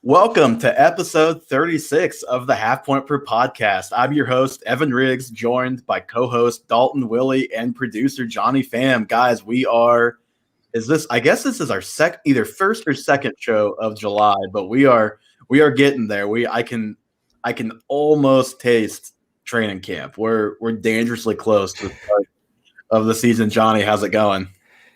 Welcome to episode 36 of the Half Point Per podcast. I'm your host, Evan Riggs, joined by co-host Dalton, Willie, and producer Johnny Pham. Guys, I guess this is our either first or second show of July, but we are getting there. I can almost taste training camp. We're dangerously close to the start of the season. Johnny, how's it going?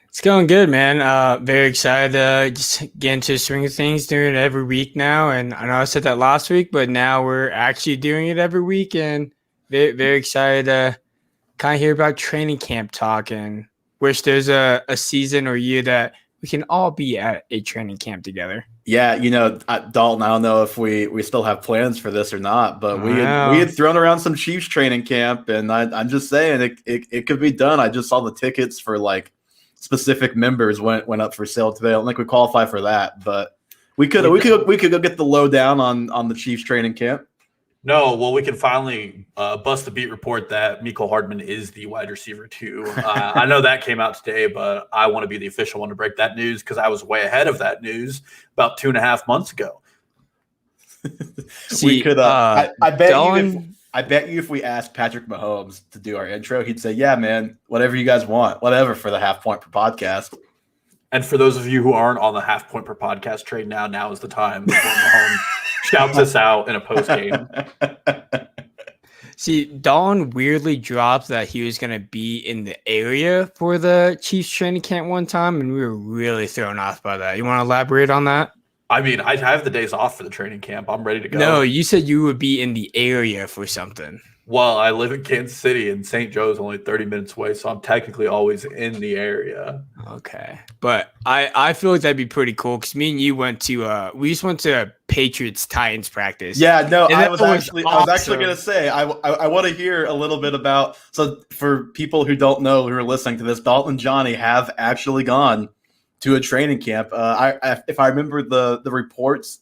It's going good, man. Very excited to just get into the swing of things, doing it every week now. And I know I said that last week, but now we're actually doing it every week. And very, very excited to kind of hear about training camp talk and wish there's a season or year that we can all be at a training camp together. Yeah, Dalton, I don't know if we still have plans for this or not, but we had thrown around some Chiefs training camp, and I'm just saying it could be done. I just saw the tickets for like specific members went up for sale today. I don't think we qualify for that, but we could go get the lowdown on the Chiefs training camp. No, well, we can finally bust the beat report that Mecole Hardman is the wide receiver too. I know that came out today, but I want to be the official one to break that news because I was way ahead of that news about 2.5 months ago. We could. I bet you if we asked Patrick Mahomes to do our intro, he'd say, "Yeah, man, whatever you guys want, whatever for the Half Point Per podcast." And for those of you who aren't on the Half Point Per podcast trade now is the time before Mahomes shouts us out in a post game. See, Dalton weirdly dropped that he was going to be in the area for the Chiefs training camp one time, and we were really thrown off by that. You want to elaborate on that? I mean, I have the days off for the training camp. I'm ready to go. No, you said you would be in the area for something. Well, I live in Kansas City, and St. Joe's only 30 minutes away, so I'm technically always in the area. Okay. But I feel like that'd be pretty cool because me and you went to Patriots-Titans practice. Yeah, no, I was actually going to say, I want to hear a little bit about, so for people who don't know who are listening to this, Dalton and Johnny have actually gone to a training camp. If I remember the reports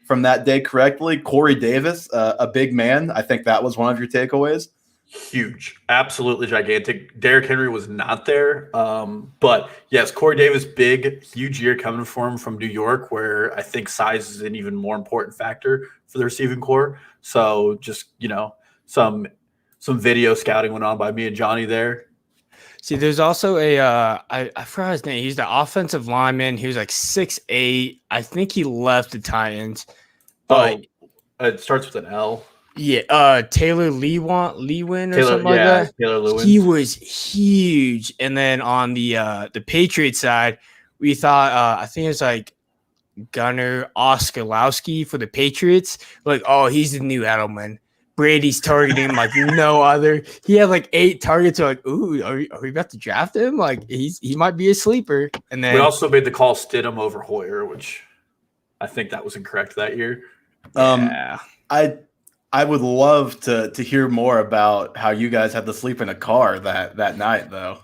from that day correctly, Corey Davis, a big man. I think that was one of your takeaways. Huge, absolutely gigantic. Derrick Henry was not there, but yes, Corey Davis, big, huge year coming for him from New York, where I think size is an even more important factor for the receiving core. So just some video scouting went on by me and Johnny there. See, there's also I forgot his name. He's the offensive lineman. He was like 6'8". I think he left the Titans. But it starts with an L. Yeah, Taylor Lewin or something like that. Taylor Lewin. He was huge. And then on the Patriots side, we thought I think it was like Gunnar Oskalowski for the Patriots. Like, oh, he's the new Edelman. Brady's targeting him like no other. He had like 8 targets. We're like, ooh, are we about to draft him? Like he might be a sleeper. And then we also made the call Stidham over Hoyer, which I think that was incorrect that year. Yeah. I would love to hear more about how you guys had to sleep in a car that night, though.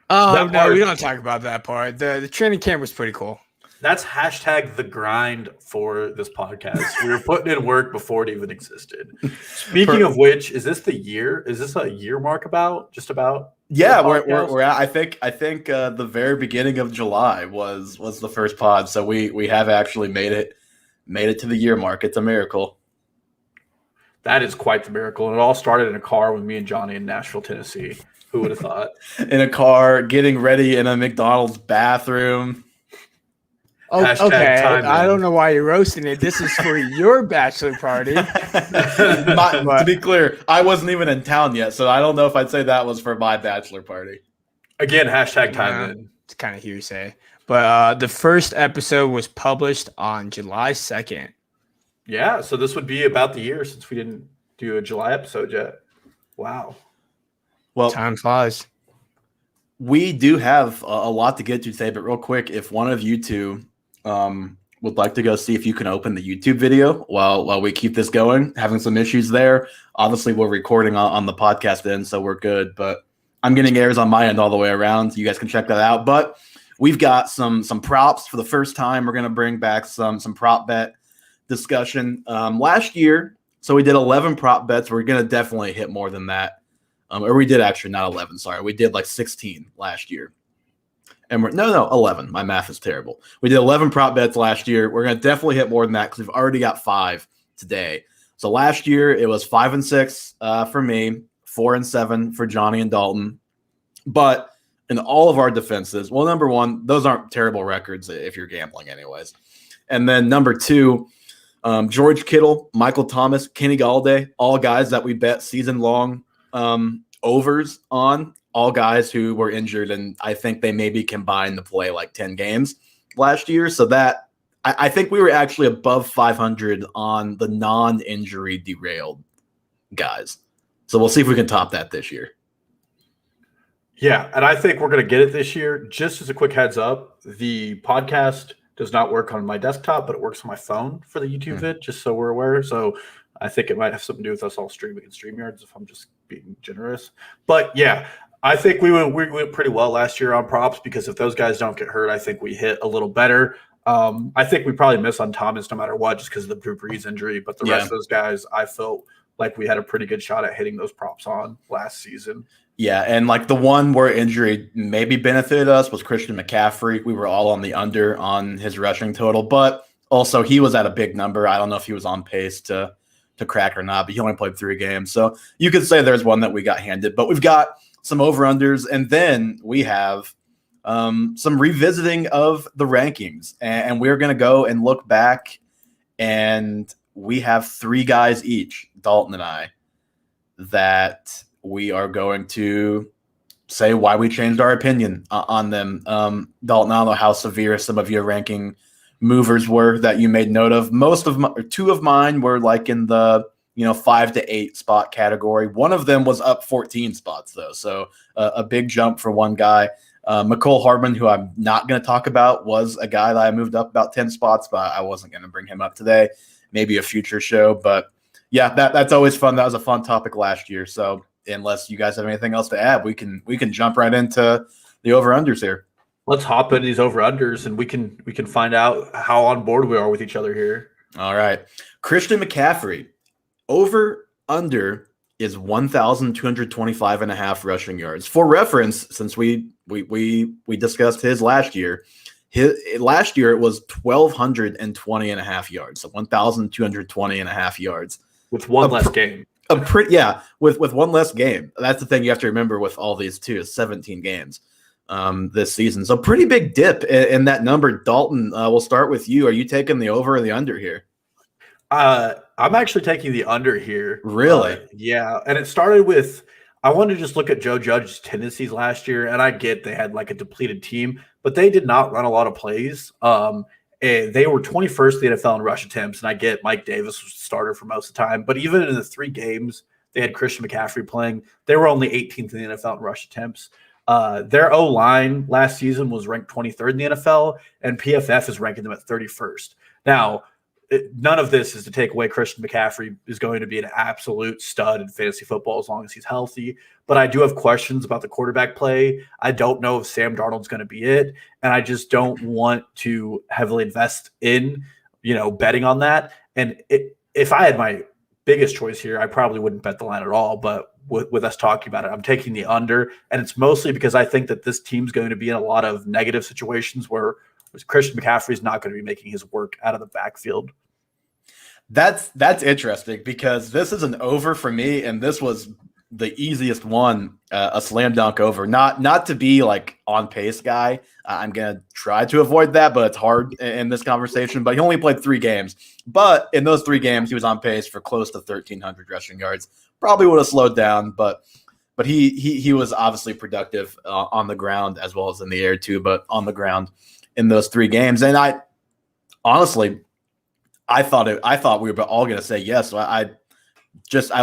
Oh no, we don't talk about that part. The training camp was pretty cool. That's hashtag the grind for this podcast. We were putting in work before it even existed. Speaking of which, is this the year? Is this a year mark just about? Yeah, we're at, I think the very beginning of July was the first pod. So we have actually made it to the year mark. It's a miracle. That is quite the miracle. And it all started in a car with me and Johnny in Nashville, Tennessee. Who would have thought? In a car, getting ready in a McDonald's bathroom. Oh, okay, I don't know why you're roasting it. This is for your bachelor party. To be clear, I wasn't even in town yet, so I don't know if I'd say that was for my bachelor party. Again, hashtag time in. It's kind of hearsay. But the first episode was published on July 2nd. Yeah, so this would be about the year since we didn't do a July episode yet. Wow. Well, time flies. We do have a lot to get to today, but real quick, if one of you two would like to go see if you can open the YouTube video while we keep this going, having some issues there. Obviously, we're recording on the podcast end, so we're good, but I'm getting errors on my end all the way around, so you guys can check that out. But we've got some props for the first time. We're going to bring back some prop bet discussion. Last year, so we did 11 prop bets. We're going to definitely hit more than that. Or we did actually not 11, sorry. We did like 16 last year. And we're 11. My math is terrible. We did 11 prop bets last year. We're going to definitely hit more than that because we've already got 5 today. So last year it was 5-6 for me, 4-7 for Johnny and Dalton. But in all of our defenses, well, number one, those aren't terrible records if you're gambling anyways. And then number 2, George Kittle, Michael Thomas, Kenny Galladay, all guys that we bet season-long overs on, all guys who were injured, and I think they maybe combined to play like 10 games last year. So that I think we were actually above 500 on the non-injury derailed guys. So we'll see if we can top that this year. Yeah, and I think we're going to get it this year. Just as a quick heads up, the podcast does not work on my desktop, but it works on my phone for the YouTube vid, just so we're aware. So I think it might have something to do with us all streaming in StreamYards if I'm just being generous. But yeah, I think we went pretty well last year on props because if those guys don't get hurt, I think we hit a little better. I think we probably miss on Thomas no matter what just because of the Drew Brees injury. But the rest of those guys, I felt like we had a pretty good shot at hitting those props on last season. Yeah, and like the one where injury maybe benefited us was Christian McCaffrey. We were all on the under on his rushing total, but also he was at a big number. I don't know if he was on pace to crack or not, but he only played 3 games. So you could say there's one that we got handed, but we've got some over-unders, and then we have some revisiting of the rankings, and we're going to go and look back, and we have 3 guys each, Dalton and I, that we are going to say why we changed our opinion on them. Dalton, I don't know how severe some of your ranking movers were that you made note of. Most of 2 of mine were like in the 5 to 8 spot category. One of them was up 14 spots though, so a big jump for one guy. McCole Hardman, who I'm not going to talk about, was a guy that I moved up about 10 spots, but I wasn't going to bring him up today. Maybe a future show, but yeah, that's always fun. That was a fun topic last year. So unless you guys have anything else to add, we can jump right into the over-unders here. Let's hop into these over-unders, and we can find out how on board we are with each other here. All right. Christian McCaffrey, over-under is 1,225.5 rushing yards. For reference, since we discussed his last year, last year it was 1,220.5 yards, so 1,220.5 yards. With one less game. With one less game. That's the thing you have to remember with all these too, 17 games this season. So pretty big dip in that number. Dalton, we'll start with you. Are you taking the over or the under here? I'm actually taking the under here. Really? Yeah. And it started with, I wanted to just look at Joe Judge's tendencies last year, and I get they had like a depleted team, but they did not run a lot of plays. And they were 21st in the NFL in rush attempts, and I get Mike Davis was the starter for most of the time. But even in the 3 games they had Christian McCaffrey playing, they were only 18th in the NFL in rush attempts. Their O-line last season was ranked 23rd in the NFL, and PFF is ranking them at 31st. Now, none of this is to take away Christian McCaffrey is going to be an absolute stud in fantasy football as long as he's healthy. But I do have questions about the quarterback play. I don't know if Sam Darnold's going to be it, and I just don't want to heavily invest in, betting on that. And if I had my biggest choice here, I probably wouldn't bet the line at all. But with us talking about it, I'm taking the under, and it's mostly because I think that this team's going to be in a lot of negative situations where Christian McCaffrey is not going to be making his work out of the backfield. That's interesting because this is an over for me, and this was the easiest one, a slam dunk over. Not to be like on pace guy. I'm gonna try to avoid that, but it's hard in this conversation. But he only played 3 games, but in those 3 games, he was on pace for close to 1,300 rushing yards. Probably would have slowed down, but he was obviously productive on the ground as well as in the air too. But on the ground in those 3 games, and I honestly. I thought we were all going to say yes. So I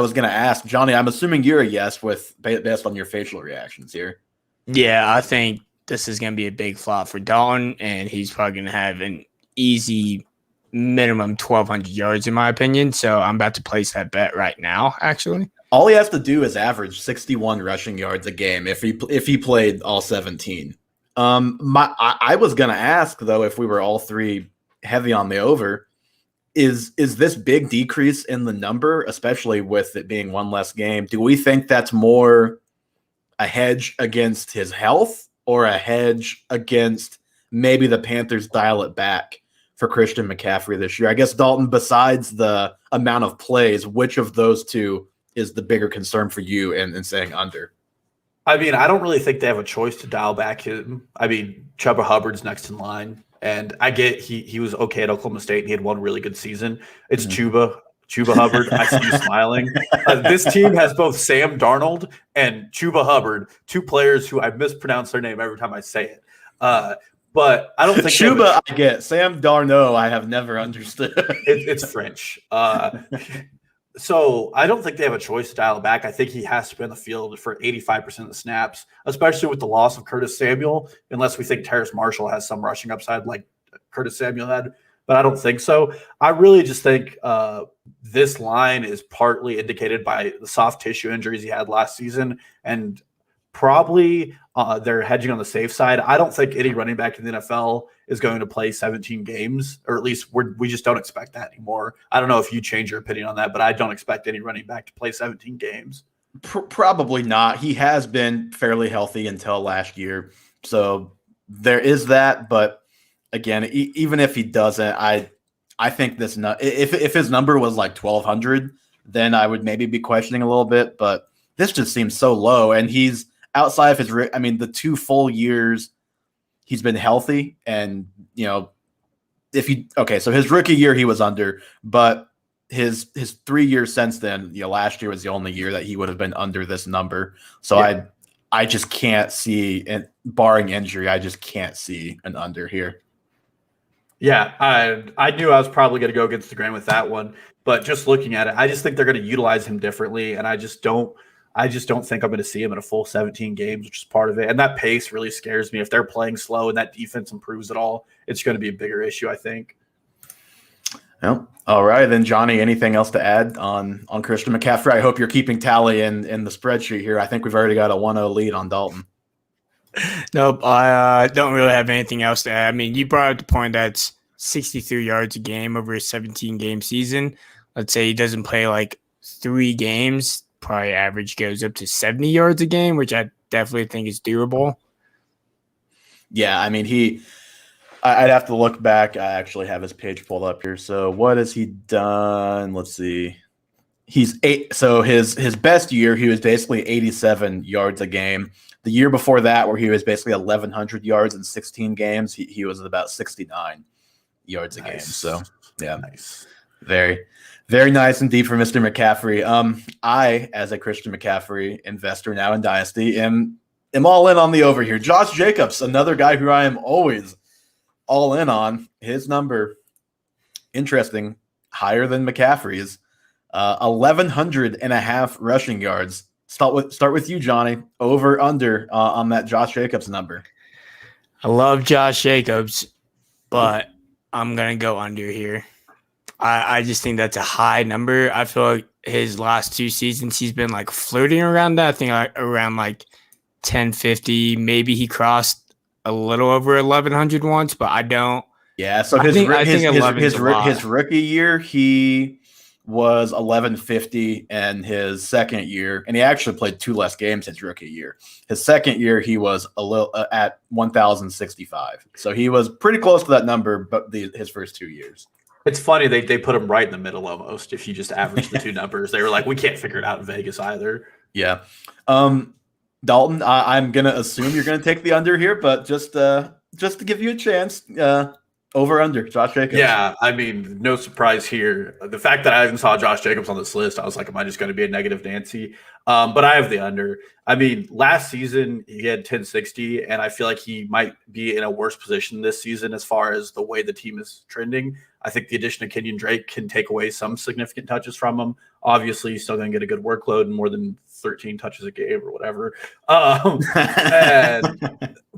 was going to ask Johnny. I'm assuming you're a yes based on your facial reactions here. Yeah, I think this is going to be a big flop for Dalton, and he's probably going to have an easy minimum 1,200 yards, in my opinion. So I'm about to place that bet right now. Actually, all he has to do is average 61 rushing yards a game if he played all 17. I was going to ask though if we were all 3 heavy on the over. Is this big decrease in the number, especially with it being 1 less game? Do we think that's more a hedge against his health, or a hedge against maybe the Panthers dial it back for Christian McCaffrey this year? I guess, Dalton, besides the amount of plays, which of those two is the bigger concern for you in saying under? I mean, I don't really think they have a choice to dial back him. I mean, Chuba Hubbard's next in line, and I get he was okay at Oklahoma State, and he had one really good season. It's Chuba Hubbard. I see you smiling. This team has both Sam Darnold and Chuba Hubbard, two players who I mispronounce their name every time I say it. But I don't think Chuba, I get. Sam Darno, I have never understood. It's French. So I don't think they have a choice to dial it back. I think he has to be on the field for 85% of the snaps, especially with the loss of Curtis Samuel, unless we think Terrace Marshall has some rushing upside like Curtis Samuel had. But I don't think so. I really just think this line is partly indicated by the soft tissue injuries he had last season, and probably they're hedging on the safe side. I don't think any running back in the NFL is going to play 17 games, or at least we just don't expect that anymore. I don't know if you change your opinion on that, but I don't expect any running back to play 17 games. Probably not. He has been fairly healthy until last year. So there is that. But again, even if he doesn't, I think this if his number was like 1,200, then I would maybe be questioning a little bit. But this just seems so low. And he's outside of his, the 2 full years he's been healthy. And, so his rookie year he was under, but his 3 years since then, last year was the only year that he would have been under this number. So yeah. I just can't see, and barring injury, I just can't see an under here. Yeah, I knew I was probably going to go against the grain with that one, but just looking at it, I just think they're going to utilize him differently, and I just don't think I'm going to see him in a full 17 games, which is part of it. And that pace really scares me. If they're playing slow and that defense improves at all, it's going to be a bigger issue, I think. Well, all right, then, Johnny, anything else to add on Christian McCaffrey? I hope you're keeping tally in the spreadsheet here. I think we've already got a 1-0 lead on Dalton. Nope, I don't really have anything else to add. I mean, you brought up the point that's 63 yards a game over a 17-game season. Let's say he doesn't play like 3 games, probably average goes up to 70 yards a game, which I definitely think is doable. Yeah, I mean, I'd have to look back. I actually have his page pulled up here. So what has he done? Let's see. He's 8. So his best year, he was basically 87 yards a game. The year before that, where he was basically 1,100 yards in 16 games, he was about 69 yards a game. So, yeah, nice. Very, very nice indeed for Mr. McCaffrey. I, as a Christian McCaffrey investor now in Dynasty, am all in on the over here. Josh Jacobs, another guy who I am always all in on. His number, interesting, higher than McCaffrey's, 1,100.5 rushing yards. Start with you, Johnny. Over, under on that Josh Jacobs number. I love Josh Jacobs, but I'm going to go under here. I just think that's a high number. I feel like his last 2 seasons, he's been like flirting around that. I think around like 1,050. Maybe he crossed a little over 1,100 once, but I don't. Yeah, so his rookie year, he was 1,150, and his second year, and he actually played 2 less games his rookie year. His second year, he was a little at 1,065. So he was pretty close to that number, but his first 2 years. It's funny they put him right in the middle almost. If you just average the 2 numbers, they were like, we can't figure it out in Vegas either. Yeah, Dalton, I'm gonna assume you're gonna take the under here, but just to give you a chance. Over under Josh Jacobs. Yeah, I mean, no surprise here. The fact that I even saw Josh Jacobs on this list, I was like, am I just going to be a negative Nancy? But I have the under. I mean, last season he had 1,060, and I feel like he might be in a worse position this season as far as the way the team is trending. I think the addition of Kenyon Drake can take away some significant touches from him. Obviously, he's still going to get a good workload and more than 13 touches a game or whatever.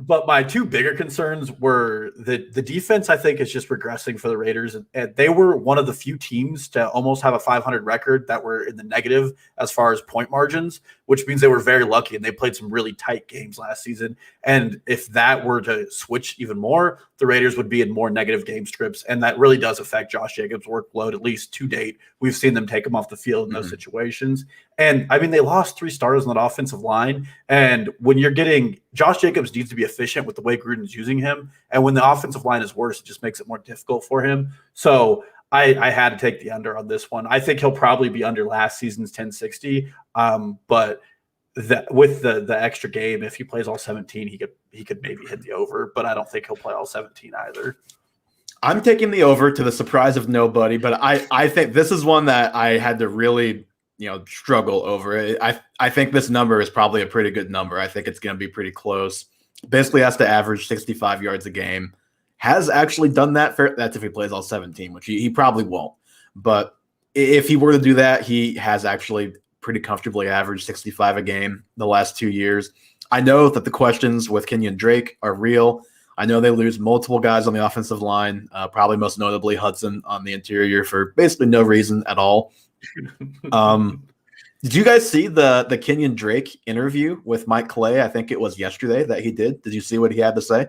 But my 2 bigger concerns were the defense, I think, is just regressing for the Raiders. And they were one of the few teams to almost have a 500 record that were in the negative as far as point margins, which means they were very lucky, and they played some really tight games last season. And if that were to switch even more, the Raiders would be in more negative game scripts, and that really does affect Josh Jacobs' workload, at least to date. We've seen them take him off the field in those situations. And I mean, they lost 3 starters on that offensive line. And when you're getting Josh Jacobs needs to be efficient with the way Gruden's using him. And when the offensive line is worse, it just makes it more difficult for him. So I had to take the under on this one. I think he'll probably be under last season's 1060. But with the extra game, if he plays all 17, he could maybe hit the over, but I don't think he'll play all 17 either. I'm taking the over to the surprise of nobody, but I think this is one that I had to really struggle over. I think this number is probably a pretty good number. I think it's going to be pretty close. Basically has to average 65 yards a game. Has actually done that. That's if he plays all 17, which he probably won't. But if he were to do that, he has actually pretty comfortably averaged 65 a game the last 2 years. I know that the questions with Kenyon Drake are real. I know they lose multiple guys on the offensive line, probably most notably Hudson on the interior for basically no reason at all. Did you guys see the Kenyon Drake interview with Mike Clay? I think it was yesterday that he did. Did you see what he had to say?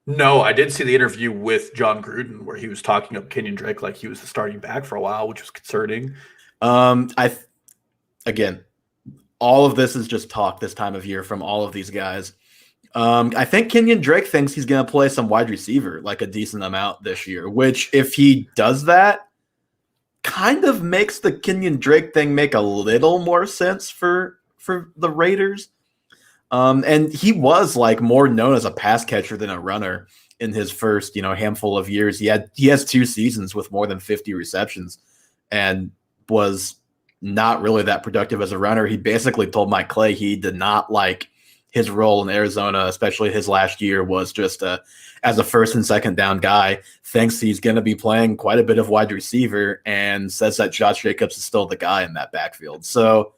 No, I did see the interview with John Gruden where he was talking up Kenyon Drake like he was the starting back for a while, which was concerning. Again, all of this is just talk this time of year from all of these guys. I think Kenyon Drake thinks he's going to play some wide receiver like a decent amount this year, which if he does that, kind of makes the Kenyon Drake thing make a little more sense for the Raiders. And he was like more known as a pass catcher than a runner in his first, handful of years. He has 2 seasons with more than 50 receptions and was not really that productive as a runner. He basically told Mike Clay he did not like his role in Arizona, especially his last year, was just as a first and second down guy. Thinks he's going to be playing quite a bit of wide receiver and says that Josh Jacobs is still the guy in that backfield. So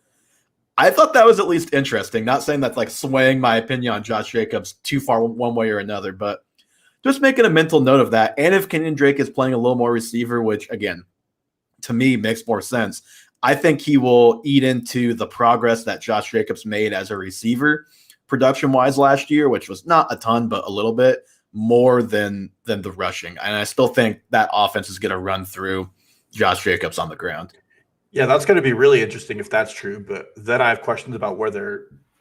I thought that was at least interesting. Not saying that's like swaying my opinion on Josh Jacobs too far one way or another, but just making a mental note of that. And if Kenyon Drake is playing a little more receiver, which again, to me makes more sense, I think he will eat into the progress that Josh Jacobs made as a receiver production-wise last year, which was not a ton, but a little bit more than the rushing. And I still think that offense is going to run through Josh Jacobs on the ground. Yeah, that's going to be really interesting if that's true. But then I have questions about where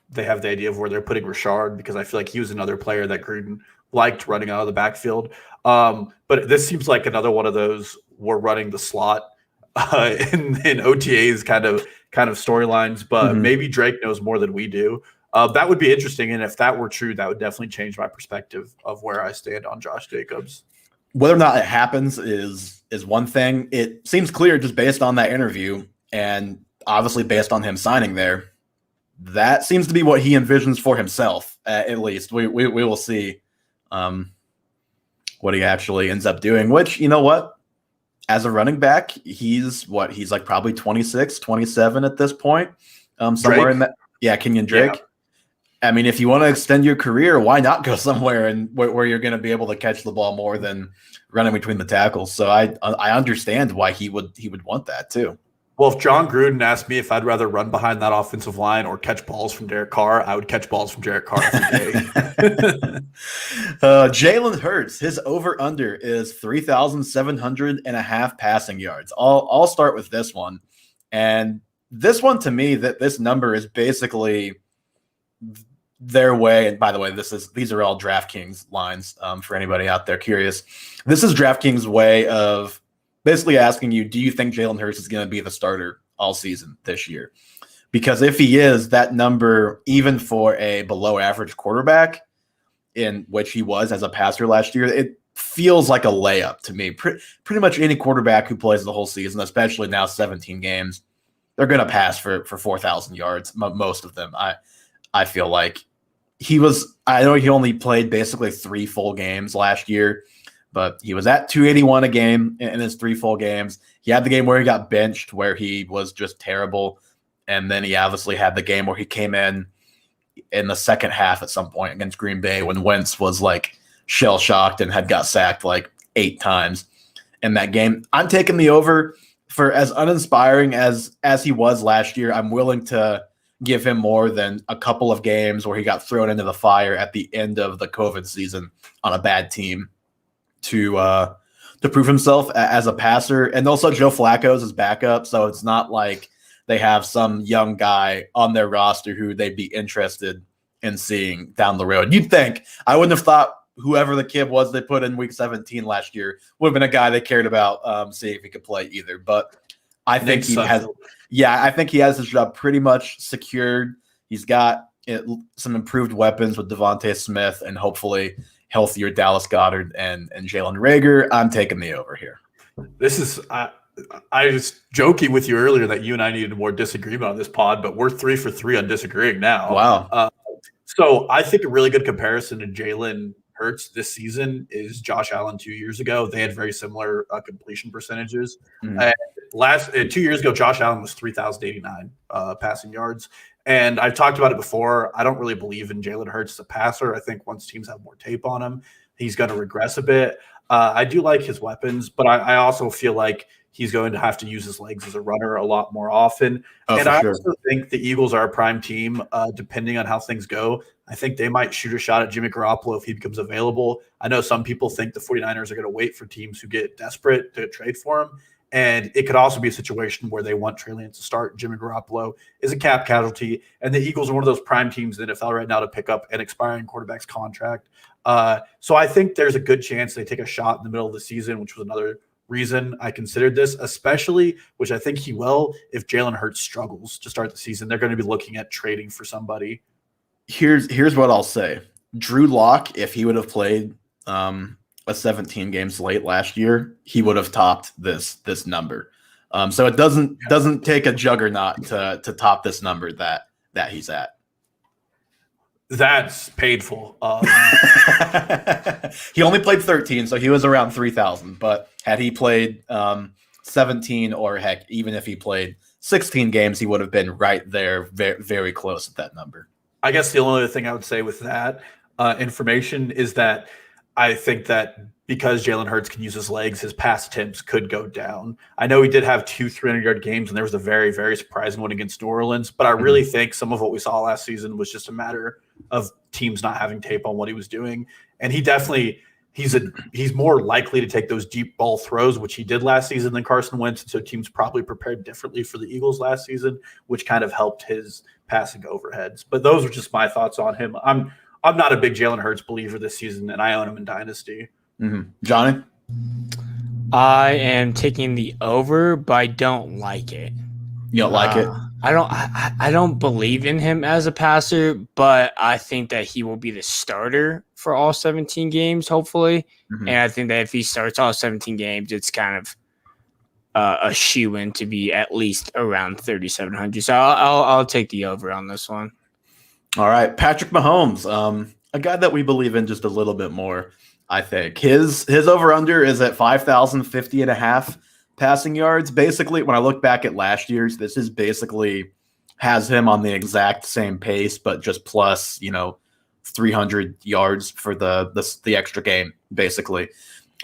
they have the idea of where they're putting Rashard, because I feel like he was another player that Gruden liked running out of the backfield. But this seems like another one of those we're running the slot in OTAs kind of storylines. But maybe Drake knows more than we do. That would be interesting, and if that were true, that would definitely change my perspective of where I stand on Josh Jacobs. Whether or not it happens is one thing. It seems clear just based on that interview and obviously based on him signing there. That seems to be what he envisions for himself, at least. We will see what he actually ends up doing, which, you know what? As a running back, he's like probably 26, 27 at this point. Somewhere Drake? in that. Yeah, Kenyon Drake. Yeah. I mean, if you want to extend your career, why not go somewhere and where you're going to be able to catch the ball more than running between the tackles? So I understand why he would want that too. Well, if John Gruden asked me if I'd rather run behind that offensive line or catch balls from Derek Carr, I would catch balls from Derek Carr every day. Jalen Hurts, his over-under is 3,700.5 passing yards. I'll start with this one. And this one, to me, that this number is basically their way. And by the way, these are all DraftKings lines for anybody out there curious. This is DraftKings' way of basically asking you, do you think Jalen Hurts is going to be the starter all season this year? Because if he is, that number, even for a below average quarterback, in which he was as a passer last year, it feels like a layup to me. Pretty much any quarterback who plays the whole season, especially now 17 games, they're going to pass for 4,000 yards, most of them. I feel like I know he only played basically 3 full games last year, but he was at 281 a game in his 3 full games. He had the game where he got benched, where he was just terrible. And then he obviously had the game where he came in the second half at some point against Green Bay when Wentz was like shell-shocked and had got sacked like 8 times in that game. I'm taking the over. For as uninspiring as he was last year, I'm willing to give him more than a couple of games where he got thrown into the fire at the end of the COVID season on a bad team to prove himself as a passer. And also Joe Flacco's his backup, so it's not like they have some young guy on their roster who they'd be interested in seeing down the road. You'd think. I wouldn't have thought whoever the kid was they put in week 17 last year would have been a guy they cared about seeing if he could play either. But I think he has – I think he has his job pretty much secured. He's got some improved weapons with Devontae Smith and hopefully healthier Dallas Goedert and Jalen Reagor. I'm taking the over here. This is I was joking with you earlier that you and I needed more disagreement on this pod, but we're 3 for 3 on disagreeing now. Wow. So I think a really good comparison to Jalen Hurts this season is Josh Allen 2 years ago. They had very similar completion percentages. Mm-hmm. 2 years ago, Josh Allen was 3,089 passing yards. And I've talked about it before. I don't really believe in Jalen Hurts as a passer. I think once teams have more tape on him, he's going to regress a bit. I do like his weapons, but I also feel like he's going to have to use his legs as a runner a lot more often. And I also think the Eagles are a prime team, depending on how things go. I think they might shoot a shot at Jimmy Garoppolo if he becomes available. I know some people think the 49ers are going to wait for teams who get desperate to trade for him. And it could also be a situation where they want Trey Lance to start. Jimmy Garoppolo is a cap casualty. And the Eagles are one of those prime teams in the NFL right now to pick up an expiring quarterback's contract. So I think there's a good chance they take a shot in the middle of the season, which was another reason I considered this, especially, which I think he will, if Jalen Hurts struggles to start the season. They're going to be looking at trading for somebody. Here's what I'll say. Drew Lock, if he would have played a 17 game slate last year, he would have topped this number. So it doesn't take a juggernaut to top this number that he's at. That's painful. He only played 13, so he was around 3,000. But had he played 17, or heck, even if he played 16 games, he would have been right there, very, very close at that number. I guess the only other thing I would say with that information is that I think that because Jalen Hurts can use his legs, his pass attempts could go down. I know he did have 2 300-yard games, and there was a very, very surprising one against New Orleans. But I really think some of what we saw last season was just a matter of teams not having tape on what he was doing. And he definitely he's more likely to take those deep ball throws, which he did last season, than Carson Wentz. So teams probably prepared differently for the Eagles last season, which kind of helped his passing overheads. But those were just my thoughts on him. I'm not a big Jalen Hurts believer this season, and I own him in Dynasty. Mm-hmm. Johnny? I am taking the over, but I don't like it. You don't like it? I don't believe in him as a passer, but I think that he will be the starter for all 17 games, hopefully. Mm-hmm. And I think that if he starts all 17 games, it's kind of a shoo-in to be at least around 3,700. So I'll take the over on this one. All right, Patrick Mahomes, a guy that we believe in just a little bit more, I think. His over-under is at 5,050.5 passing yards. Basically, when I look back at last year's, this is basically has him on the exact same pace, but just plus, 300 yards for the extra game, basically.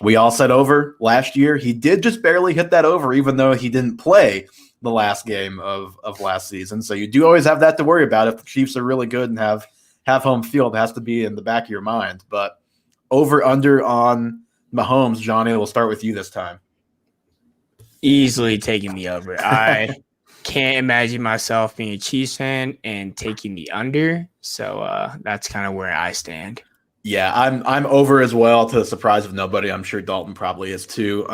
We all said over last year. He did just barely hit that over, even though he didn't play the last game of last season. So you do always have that to worry about. If the Chiefs are really good and have home field, it has to be in the back of your mind. But over under on Mahomes, Johnny, we'll start with you this time. Easily taking the over. I can't imagine myself being a Chiefs fan and taking the under. So that's kind of where I stand. Yeah, I'm over as well, to the surprise of nobody. I'm sure Dalton probably is too.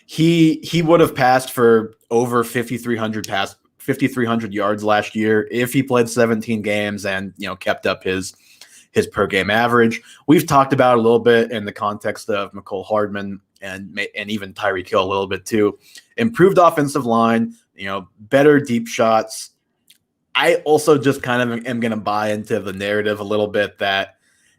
He would have passed for over 5,300 yards last year if he played 17 games and kept up his per game average. We've talked about it a little bit in the context of McCole Hardman and even Tyreek Hill a little bit too. Improved offensive line, better deep shots. I also just kind of am going to buy into the narrative a little bit that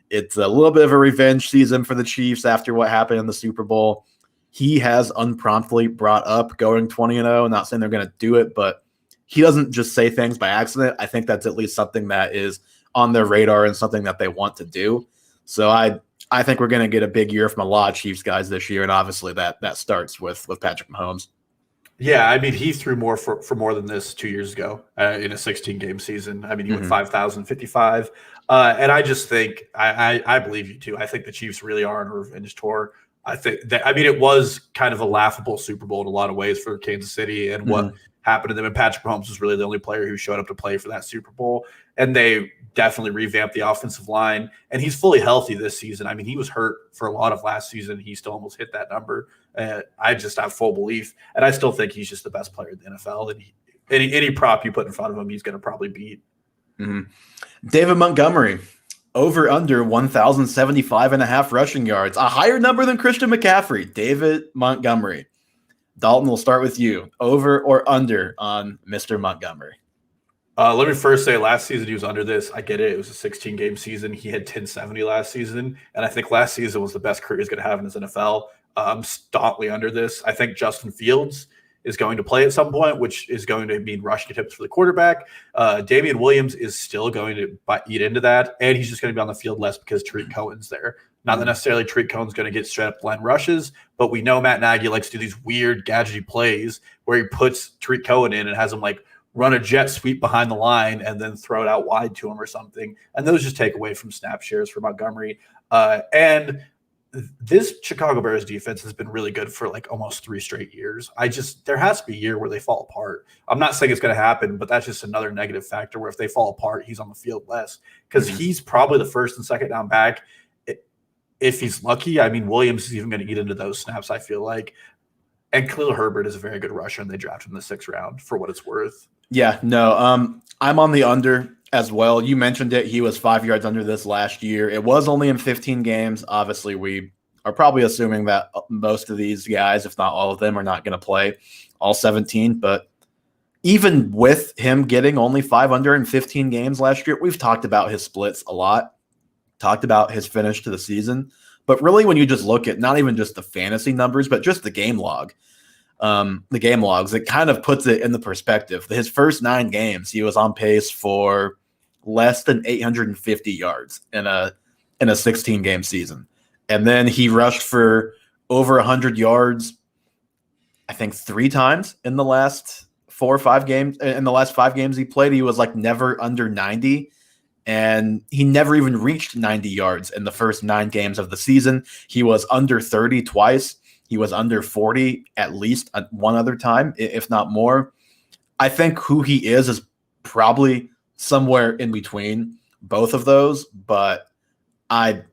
it's a little bit of a revenge season for the Chiefs after what happened in the Super Bowl. He has unpromptly brought up going 20-0. Not saying they're going to do it, but he doesn't just say things by accident. I think that's at least something that is on their radar and something that they want to do. So I think we're going to get a big year from a lot of Chiefs guys this year, and obviously that starts with Patrick Mahomes. Yeah, I mean, he threw more for more than this 2 years ago in a 16-game season. I mean, he went 5,055. And I just think I believe you too. I think the Chiefs really are on a revenge tour. I think that, it was kind of a laughable Super Bowl in a lot of ways for Kansas City and happen to them. And Patrick Mahomes was really the only player who showed up to play for that Super Bowl. And they definitely revamped the offensive line. And he's fully healthy this season. I mean, he was hurt for a lot of last season. He still almost hit that number. I just have full belief. And I still think he's just the best player in the NFL. And any prop you put in front of him, he's going to probably beat. Mm-hmm. David Montgomery, over under 1,075.5 rushing yards, a higher number than Christian McCaffrey. David Montgomery. Dalton, we'll start with you. Over or under on Mr. Montgomery? Let me first say last season he was under this. I get it. It was a 16-game season. He had 1070 last season. And I think last season was the best career he's going to have in his NFL. I'm staunchly under this. I think Justin Fields is going to play at some point, which is going to mean rushing attempts for the quarterback. Damian Williams is still going to eat into that, and he's just going to be on the field less because Tariq Cohen's there. Not that necessarily Tariq Cohen's going to get straight up line rushes, but we know Matt Nagy likes to do these weird gadgety plays where he puts Tariq Cohen in and has him like run a jet sweep behind the line and then throw it out wide to him or something. And those just take away from snap shares for Montgomery. And this Chicago Bears defense has been really good for like almost 3 straight years. There has to be a year where they fall apart. I'm not saying it's going to happen, but that's just another negative factor where if they fall apart, he's on the field less because he's probably the first and second down back. If he's lucky, I mean, Williams is even going to eat into those snaps, I feel like. And Khalil Herbert is a very good rusher, and they drafted him in the 6th round for what it's worth. Yeah, no, I'm on the under as well. You mentioned it. He was 5 yards under this last year. It was only in 15 games. Obviously, we are probably assuming that most of these guys, if not all of them, are not going to play all 17. But even with him getting only 5 under in 15 games last year, we've talked about his splits a lot, talked about his finish to the season. But really, when you just look at not even just the fantasy numbers, but just the game logs, it kind of puts it in the perspective. His first 9 games, he was on pace for less than 850 yards in a 16-game season. And then he rushed for over 100 yards, I think 3 times in the last 4 or 5 games. In the last 5 games he played, he was like never under 90. And he never even reached 90 yards in the first 9 games of the season. He was under 30 twice. He was under 40 at least one other time, if not more. I think who he is probably somewhere in between both of those, but I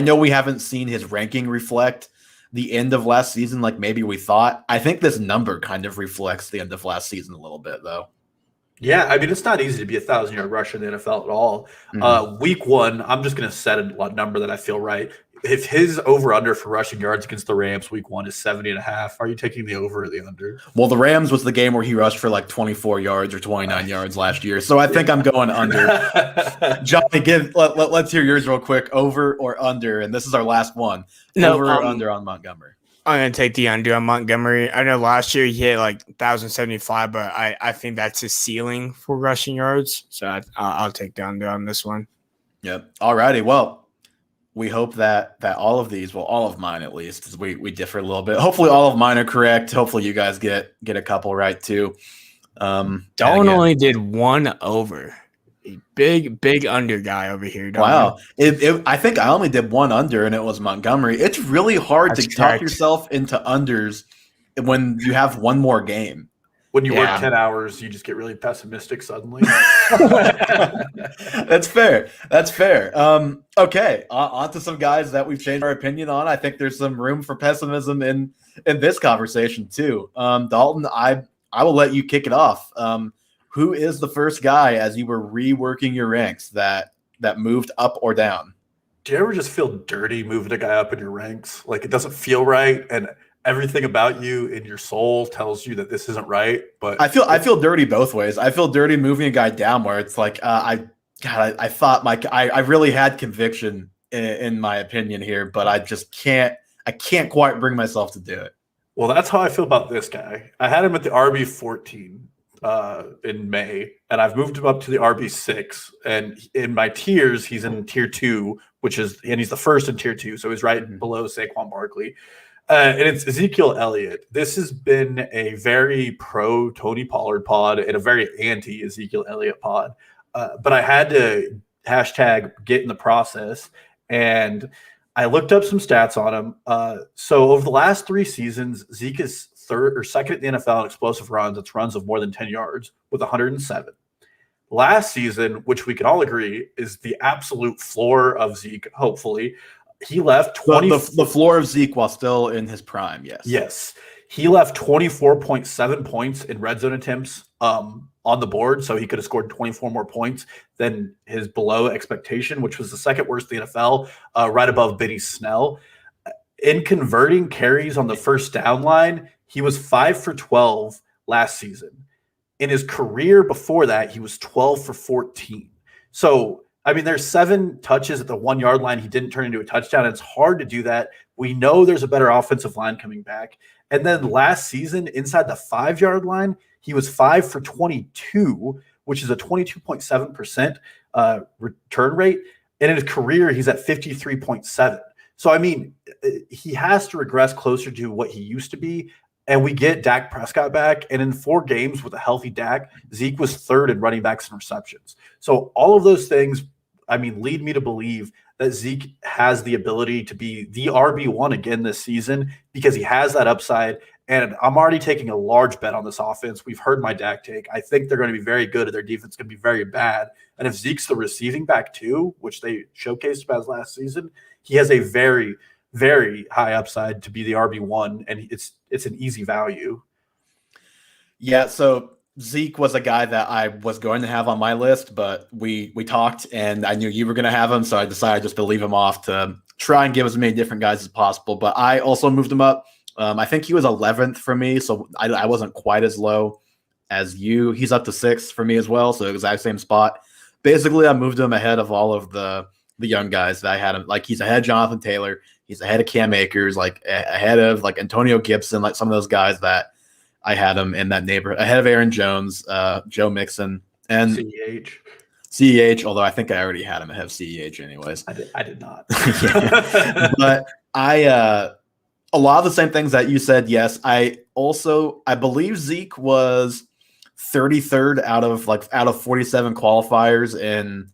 know we haven't seen his ranking reflect the end of last season like maybe we thought. I think this number kind of reflects the end of last season a little bit, though. Yeah, I mean, it's not easy to be a 1,000-yard rusher in the NFL at all. Week 1, I'm just going to set a number that I feel right. If his over-under for rushing yards against the Rams week 1 is 70.5, are you taking the over or the under? Well, the Rams was the game where he rushed for like 24 yards or 29 yards last year. So I think I'm going under. Johnny, let's hear yours real quick. Over or under? And this is our last one. Over or under on Montgomery? I'm going to take the under on Montgomery. I know last year he hit like 1,075, but I think that's his ceiling for rushing yards. So I'll take the under on this one. Yep. All righty. Well, we hope that all of these, well, all of mine at least, as we differ a little bit. Hopefully all of mine are correct. Hopefully you guys get a couple right too. Dalton only did 1 over. A big under guy over here. Wow. I think I only did 1 under, and it was Montgomery. It's really hard to talk yourself into unders when you have one more game. When you work 10 hours, you just get really pessimistic suddenly. That's fair. Okay, on to some guys that we've changed our opinion on. I think there's some room for pessimism in this conversation too. Dalton, I will let you kick it off. Who is the first guy as you were reworking your ranks that moved up or down? Do you ever just feel dirty moving a guy up in your ranks? Like it doesn't feel right, and everything about you in your soul tells you that this isn't right. But I feel dirty both ways. I feel dirty moving a guy down where it's like I thought I really had conviction in my opinion here, but I just can't quite bring myself to do it. Well, that's how I feel about this guy. I had him at the RB 14 in May, and I've moved him up to the RB 6. And in my tiers, he's in tier 2, and he's the first in tier 2, so he's right below Saquon Barkley. And it's Ezekiel Elliott. This has been a very pro Tony Pollard pod and a very anti Ezekiel Elliott pod. But I had to hashtag get in the process, and I looked up some stats on him. So over the last 3 seasons, Zeke is third or second in the NFL in explosive runs. It's runs of more than 10 yards with 107. Last season, which we can all agree is the absolute floor of Zeke, hopefully, he left 20. The floor of Zeke while still in his prime, yes. Yes. He left 24.7 points in red zone attempts on the board, so he could have scored 24 more points than his below expectation, which was the second worst in the NFL, right above Benny Snell. In converting carries on the first down line, he was 5 for 12 last season. In his career before that, he was 12 for 14. So, I mean, there's 7 touches at the 1 yard line he didn't turn into a touchdown. It's hard to do that. We know there's a better offensive line coming back. And then last season, inside the 5 yard line, he was 5 for 22, which is a 22.7% return rate. And in his career, he's at 53.7. So, I mean, he has to regress closer to what he used to be. And we get Dak Prescott back. And in 4 games with a healthy Dak, Zeke was third in running backs and receptions. So all of those things, I mean, lead me to believe that Zeke has the ability to be the RB1 again this season because he has that upside. And I'm already taking a large bet on this offense. We've heard my Dak take. I think they're going to be very good and their defense is going to be very bad. And if Zeke's the receiving back too, which they showcased as last season, he has a very, very high upside to be the RB1, and it's an easy value. Yeah, so Zeke was a guy that I was going to have on my list, but we talked, and I knew you were going to have him, so I decided just to leave him off to try and give as many different guys as possible. But I also moved him up. I think he was 11th for me, so I wasn't quite as low as you. He's up to 6th for me as well, so exact same spot. Basically, I moved him ahead of all of the young guys that I had him. Like, he's ahead of Jonathan Taylor. He's ahead of Cam Akers, like ahead of like Antonio Gibson, like some of those guys that I had him in that neighborhood, ahead of Aaron Jones, Joe Mixon, and CEH, although I think I already had him ahead of CEH anyways. I did not. But a lot of the same things that you said, yes. I believe Zeke was 33rd out of 47 qualifiers in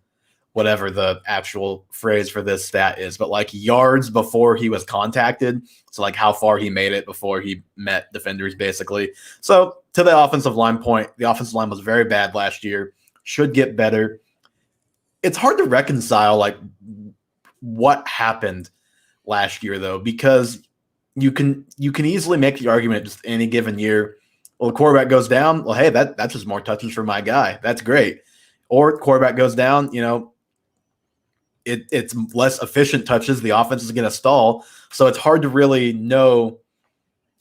whatever the actual phrase for this stat is, but like yards before he was contacted. So like how far he made it before he met defenders, basically. So to the offensive line point, the offensive line was very bad last year, should get better. It's hard to reconcile like what happened last year though, because you can easily make the argument just any given year. Well, the quarterback goes down. Well, hey, that's just more touches for my guy. That's great. Or quarterback goes down, it's less efficient touches. The offense is going to stall. So it's hard to really know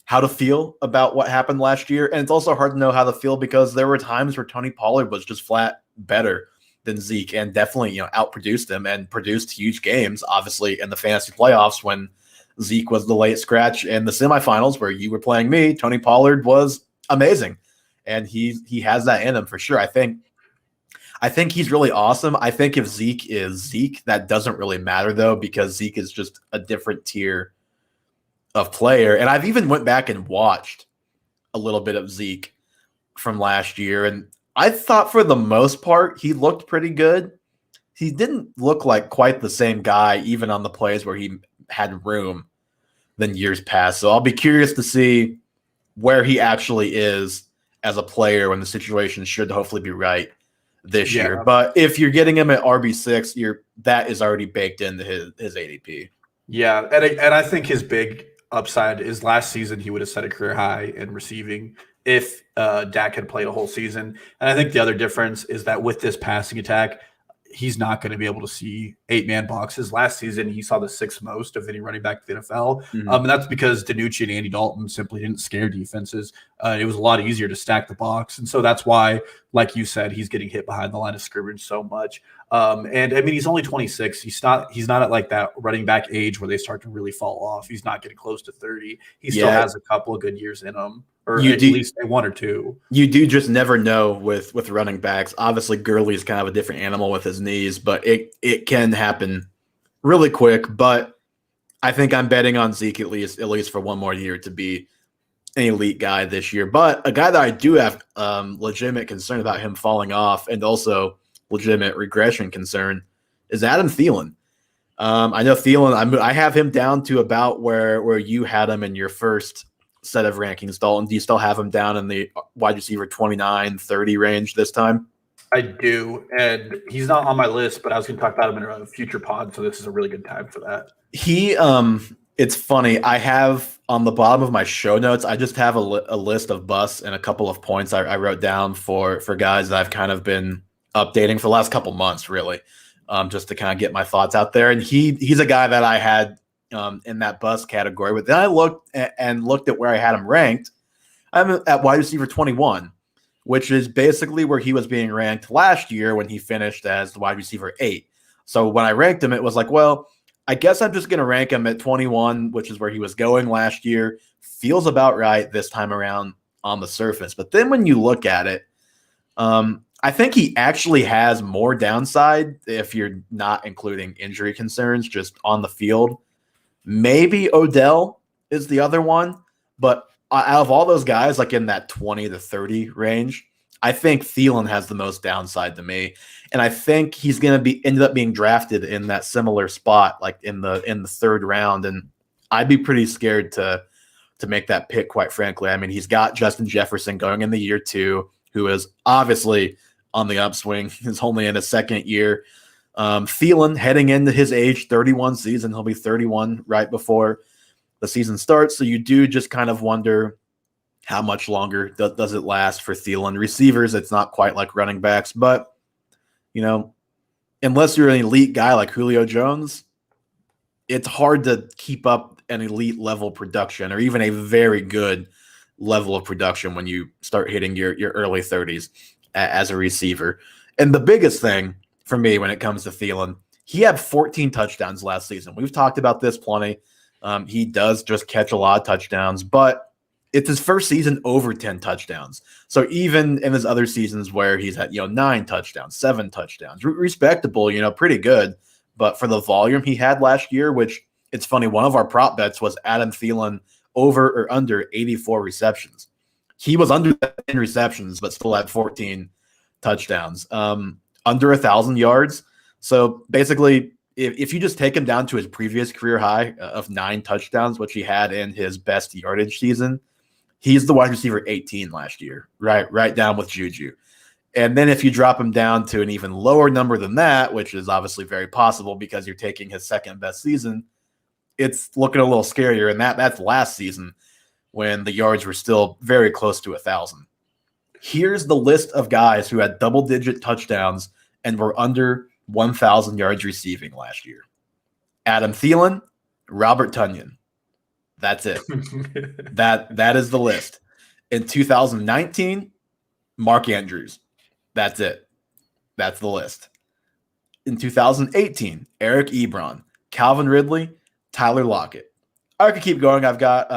how to feel about what happened last year. And it's also hard to know how to feel because there were times where Tony Pollard was just flat better than Zeke and definitely, outproduced him and produced huge games, obviously, in the fantasy playoffs when Zeke was the late scratch. In the semifinals where you were playing me, Tony Pollard was amazing. And he has that in him for sure. I think he's really awesome. I think if Zeke is Zeke, that doesn't really matter, though, because Zeke is just a different tier of player. And I've even went back and watched a little bit of Zeke from last year, and I thought for the most part he looked pretty good. He didn't look like quite the same guy, even on the plays where he had room, than years past. So I'll be curious to see where he actually is as a player when the situation should hopefully be right this year. But if you're getting him at RB6, that is already baked into his ADP. Yeah, and I think his big upside is last season he would have set a career high in receiving if Dak had played a whole season. And I think the other difference is that with this passing attack, he's not going to be able to see 8-man boxes. Last season, he saw the 6th most of any running back in the NFL. Mm-hmm. And that's because DiNucci and Andy Dalton simply didn't scare defenses. It was a lot easier to stack the box. And so that's why, like you said, he's getting hit behind the line of scrimmage so much. And I mean, he's only 26. He's not at like that running back age where they start to really fall off. He's not getting close to 30. He still has a couple of good years in him. Or at least 1 or 2. You do just never know with running backs. Obviously, Gurley is kind of a different animal with his knees, but it can happen really quick. But I think I'm betting on Zeke at least for 1 more year to be an elite guy this year. But a guy that I do have legitimate concern about him falling off and also legitimate regression concern is Adam Thielen. I know Thielen, I have him down to about where you had him in your first set of rankings, Dalton? Do you still have him down in the wide receiver 29, 30 range this time? I do, and he's not on my list, but I was going to talk about him in a future pod, so this is a really good time for that. It's funny. I have on the bottom of my show notes, I just have a list of busts and a couple of points I wrote down for guys that I've kind of been updating for the last couple months, really, just to kind of get my thoughts out there. And he's a guy that I had in that bust category. But then I looked at where I had him ranked. I'm at wide receiver 21, which is basically where he was being ranked last year when he finished as the wide receiver 8. So when I ranked him, it was like, well, I guess I'm just going to rank him at 21, which is where he was going last year. Feels about right this time around on the surface. But then when you look at it, I think he actually has more downside if you're not including injury concerns just on the field. Maybe Odell is the other one, but out of all those guys, like in that 20 to 30 range, I think Thielen has the most downside to me. And I think he's going to ended up being drafted in that similar spot, like in the third round. And I'd be pretty scared to make that pick, quite frankly. I mean, he's got Justin Jefferson going in the year 2, who is obviously on the upswing. He's only in his second year. Thielen heading into his age 31 season. He'll be 31 right before the season starts. So you do just kind of wonder how much longer does it last for Thielen. Receivers, it's not quite like running backs, but, you know, unless you're an elite guy like Julio Jones, it's hard to keep up an elite level production or even a very good level of production when you start hitting your early 30s as a receiver. And the biggest thing for me when it comes to Thielen, he had 14 touchdowns last season. We've talked about this plenty. He does just catch a lot of touchdowns, but it's his first season over 10 touchdowns. So even in his other seasons where he's had, 9 touchdowns, 7 touchdowns, respectable, pretty good. But for the volume he had last year, which it's funny, one of our prop bets was Adam Thielen over or under 84 receptions. He was under 10 receptions, but still had 14 touchdowns, under 1,000 yards. So basically, if you just take him down to his previous career high of 9 touchdowns, which he had in his best yardage season, he's the wide receiver 18 last year, right down with Juju. And then if you drop him down to an even lower number than that, which is obviously very possible because you're taking his second best season, it's looking a little scarier. And that's last season when the yards were still very close to 1,000. Here's the list of guys who had double-digit touchdowns and were under 1,000 yards receiving last year. Adam Thielen, Robert Tonyan. That's it. That is the list. In 2019, Mark Andrews. That's it. That's the list. In 2018, Eric Ebron, Calvin Ridley, Tyler Lockett. I could keep going. I've got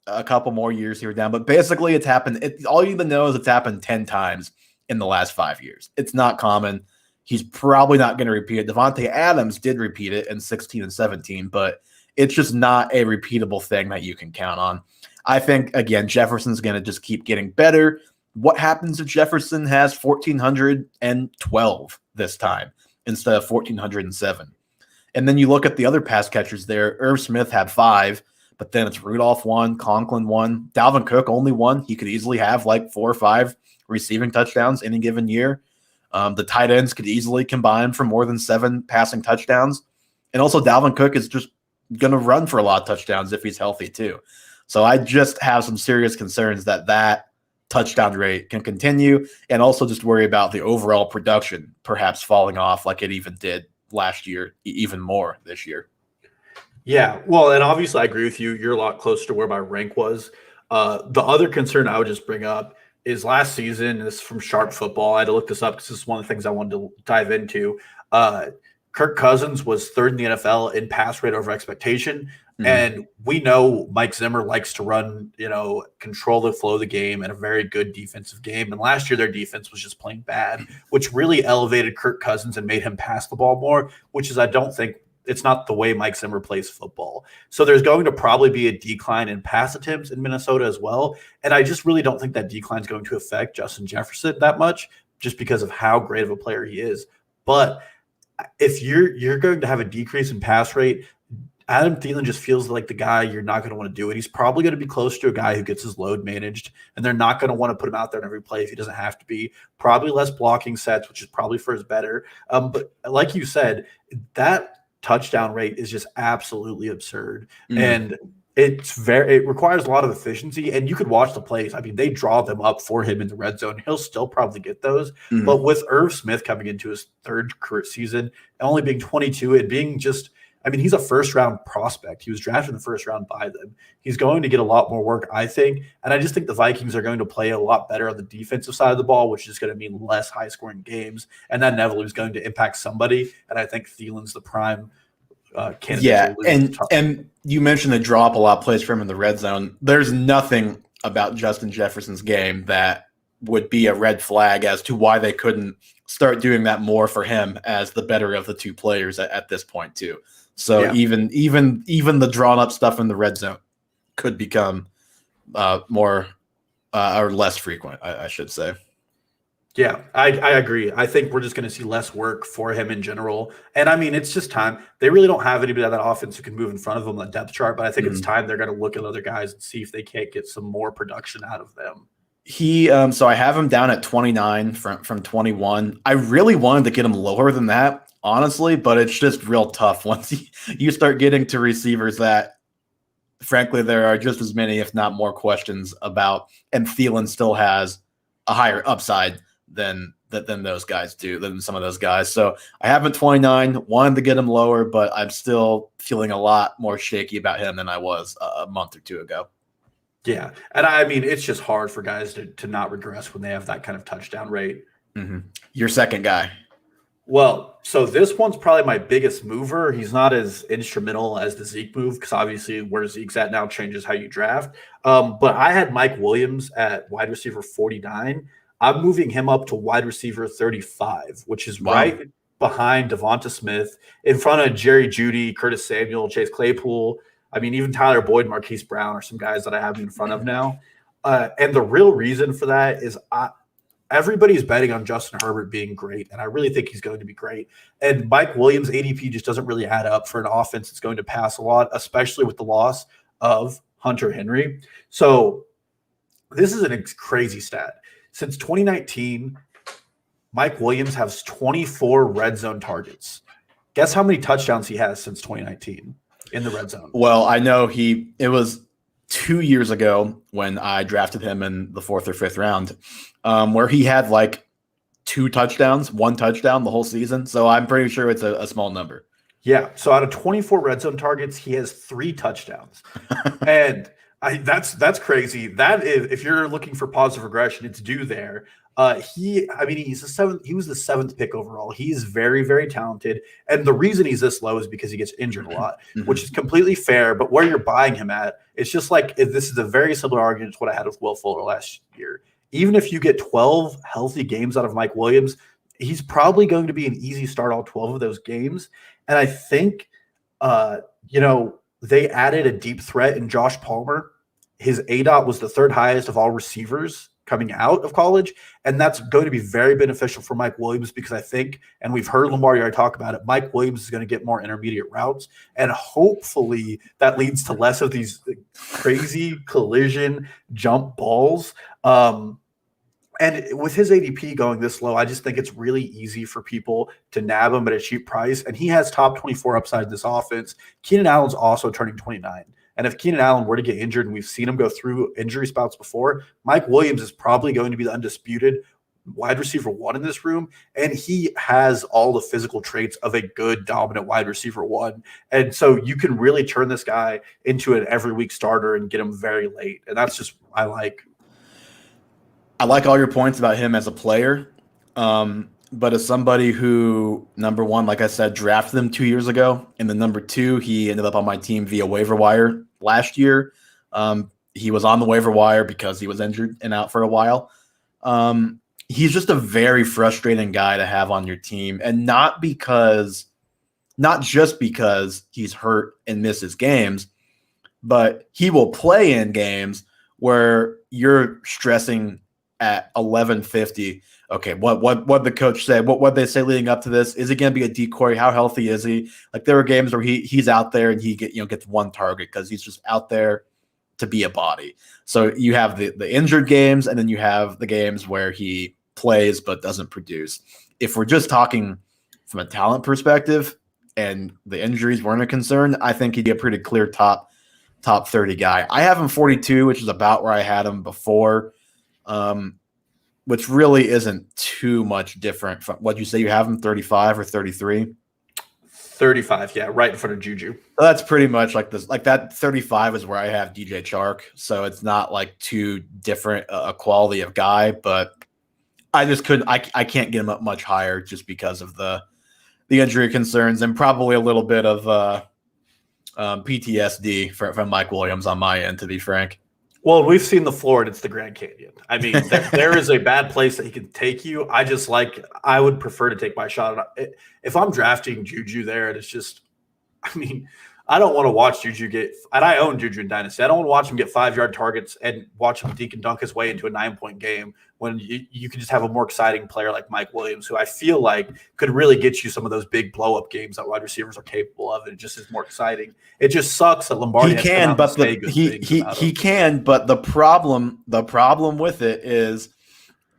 a couple more years here down, but basically it's happened. All you even know is it's happened 10 times in the last 5 years. It's not common. He's probably not going to repeat it. Devontae Adams did repeat it in 16 and 17, but it's just not a repeatable thing that you can count on. I think, again, Jefferson's going to just keep getting better. What happens if Jefferson has 1,412 this time instead of 1,407? And then you look at the other pass catchers there. Irv Smith had 5, but then it's Rudolph 1, Conklin 1, Dalvin Cook only 1. He could easily have like 4 or 5 receiving touchdowns any given year. The tight ends could easily combine for more than 7 passing touchdowns. And also Dalvin Cook is just going to run for a lot of touchdowns if he's healthy too. So I just have some serious concerns that touchdown rate can continue, and also just worry about the overall production perhaps falling off like it even did last year, even more this year. Yeah, well, and obviously I agree with you. You're a lot closer to where my rank was. The other concern I would just bring up is last season, and this is from Sharp Football. I had to look this up because this is one of the things I wanted to dive into. Kirk Cousins was 3rd in the NFL in pass rate over expectation. Mm-hmm. And we know Mike Zimmer likes to run, control the flow of the game and a very good defensive game. And last year their defense was just playing bad, which really elevated Kirk Cousins and made him pass the ball more, which is, I don't think, it's not the way Mike Zimmer plays football. So there's going to probably be a decline in pass attempts in Minnesota as well. And I just really don't think that decline is going to affect Justin Jefferson that much just because of how great of a player he is. But if you're going to have a decrease in pass rate, Adam Thielen just feels like the guy you're not going to want to do it. He's probably going to be close to a guy who gets his load managed, and they're not going to want to put him out there in every play if he doesn't have to be. Probably less blocking sets, which is probably for his better. But like you said, that touchdown rate is just absolutely absurd. And it requires a lot of efficiency, and you could watch the plays. I mean, they draw them up for him in the red zone. He'll still probably get those. But with Irv Smith coming into his third career season, only being 22, and being just – I mean, he's a first-round prospect. He was drafted in the first round by them. He's going to get a lot more work, I think. And I just think the Vikings are going to play a lot better on the defensive side of the ball, which is going to mean less high-scoring games. And that inevitably is going to impact somebody. And I think Thielen's the prime candidate. Yeah, and you mentioned the drop a lot of plays for him in the red zone. There's nothing about Justin Jefferson's game that would be a red flag as to why they couldn't start doing that more for him as the better of the two players at this point too. So even the drawn up stuff in the red zone could become more or less frequent, I should say. Yeah, I agree. I think we're just going to see less work for him in general. And I mean, it's just time. They really don't have anybody on that offense who can move in front of them on the depth chart, but I think it's time they're going to look at other guys and see if they can't get some more production out of them. So I have him down at 29 from 21. I really wanted to get him lower than that, honestly, but it's just real tough once you start getting to receivers that, frankly, there are just as many, if not more, questions about, and Thielen still has a higher upside than those guys do, than some of those guys. So I have him at 29, wanted to get him lower, but I'm still feeling a lot more shaky about him than I was a month or two ago. Yeah, and I mean, it's just hard for guys to not regress when they have that kind of touchdown rate. Your second guy. Well, so this one's probably my biggest mover. He's not as instrumental as the Zeke move because obviously where Zeke's at now changes how you draft. But I had Mike Williams at wide receiver 49. I'm moving him up to wide receiver 35, which is right behind Devonta Smith, in front of Jerry Jeudy, Curtis Samuel, Chase Claypool. I mean, even Tyler Boyd, Marquise Brown are some guys that I have in front of now. And the real reason for that is everybody's betting on Justin Herbert being great, and I really think he's going to be great. And Mike Williams' ADP just doesn't really add up for an offense that's going to pass a lot, especially with the loss of Hunter Henry. So this is a crazy stat. Since 2019, Mike Williams has 24 red zone targets. Guess how many touchdowns he has since 2019 in the red zone? Well, I know it was 2 years ago when I drafted him in the 4th or 5th round, where he had like 2 touchdowns, 1 touchdown the whole season. So I'm pretty sure it's a small number. Yeah. So out of 24 red zone targets, he has 3 touchdowns. And that's crazy. That is, if you're looking for positive regression, it's due there. He was the 7th pick overall. He's very, very talented. And the reason he's this low is because he gets injured a lot, which is completely fair. But where you're buying him at, it's just like, this is a very similar argument to what I had with Will Fuller last year. Even if you get 12 healthy games out of Mike Williams, he's probably going to be an easy start all 12 of those games. And I think, they added a deep threat in Josh Palmer. His ADOT was the 3rd highest of all receivers coming out of college, and that's going to be very beneficial for Mike Williams because I think, and we've heard Lamar already talk about it, Mike Williams is going to get more intermediate routes, and hopefully that leads to less of these crazy collision jump balls. And with his ADP going this low, I just think it's really easy for people to nab him at a cheap price, and he has top 24 upside in this offense. Keenan Allen's also turning 29. And if Keenan Allen were to get injured, and we've seen him go through injury spouts before, Mike Williams is probably going to be the undisputed wide receiver 1 in this room. And he has all the physical traits of a good, dominant wide receiver 1. And so you can really turn this guy into an every week starter and get him very late. And that's just I like all your points about him as a player. But as somebody who, number one, like I said, drafted him 2 years ago, and then number 2, he ended up on my team via waiver wire last year. He was on the waiver wire because he was injured and out for a while. He's just a very frustrating guy to have on your team, and not just because he's hurt and misses games, but he will play in games where you're stressing at 11:50. Okay, what the coach said? What they say leading up to this? Is he going to be a decoy? How healthy is he? Like there were games where he's out there and he gets one target because he's just out there to be a body. So you have the injured games, and then you have the games where he plays but doesn't produce. If we're just talking from a talent perspective and the injuries weren't a concern, I think he'd be a pretty clear top 30 guy. I have him 42, which is about where I had him before, which really isn't too much different from what you say. You have him 35 or 33? 35, yeah, right in front of Juju. So that's pretty much like this. Like that 35 is where I have DJ Chark. So it's not like too different a quality of guy, but I just couldn't. I can't get him up much higher just because of the injury concerns and probably a little bit of PTSD from Mike Williams on my end, to be frank. Well, we've seen the floor, and it's the Grand Canyon. I mean, there is a bad place that he can take you. I would prefer to take my shot. If I'm drafting Juju there, and it's just, I mean, I don't want to watch Juju get, and I own Juju in Dynasty. I don't want to watch him get 5-yard targets and watch him deke and dunk his way into a 9-point game when you can just have a more exciting player like Mike Williams, who I feel like could really get you some of those big blow-up games that wide receivers are capable of. It just is more exciting. It just sucks that Lombardi can, but he can, but the problem with it is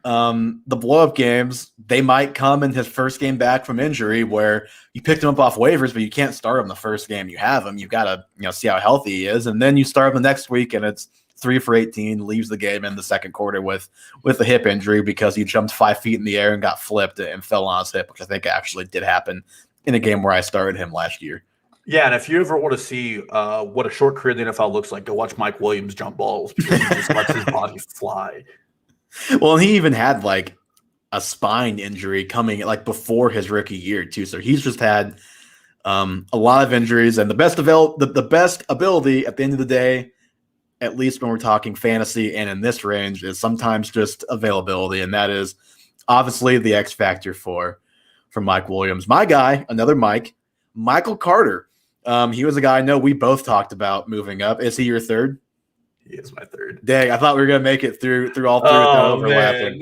the blow-up games, they might come in his first game back from injury where you picked him up off waivers, but you can't start him the first game you have him. You've got to see how healthy he is, and then you start him the next week and it's 3 for 18, leaves the game in the second quarter with a hip injury because he jumped 5 feet in the air and got flipped and fell on his hip, which I think actually did happen in a game where I started him last year. Yeah, and if you ever want to see what a short career in the NFL looks like, go watch Mike Williams jump balls because he just lets his body fly. Well, and he even had like a spine injury coming like before his rookie year too. So he's just had a lot of injuries, and the best ability at the end of the day, at least when we're talking fantasy and in this range, is sometimes just availability, and that is obviously the X factor for Mike Williams. My guy, another Michael Carter. He was a guy I know we both talked about moving up. Is he your third? He is my third. Dang, I thought we were going to make it through all three without overlapping.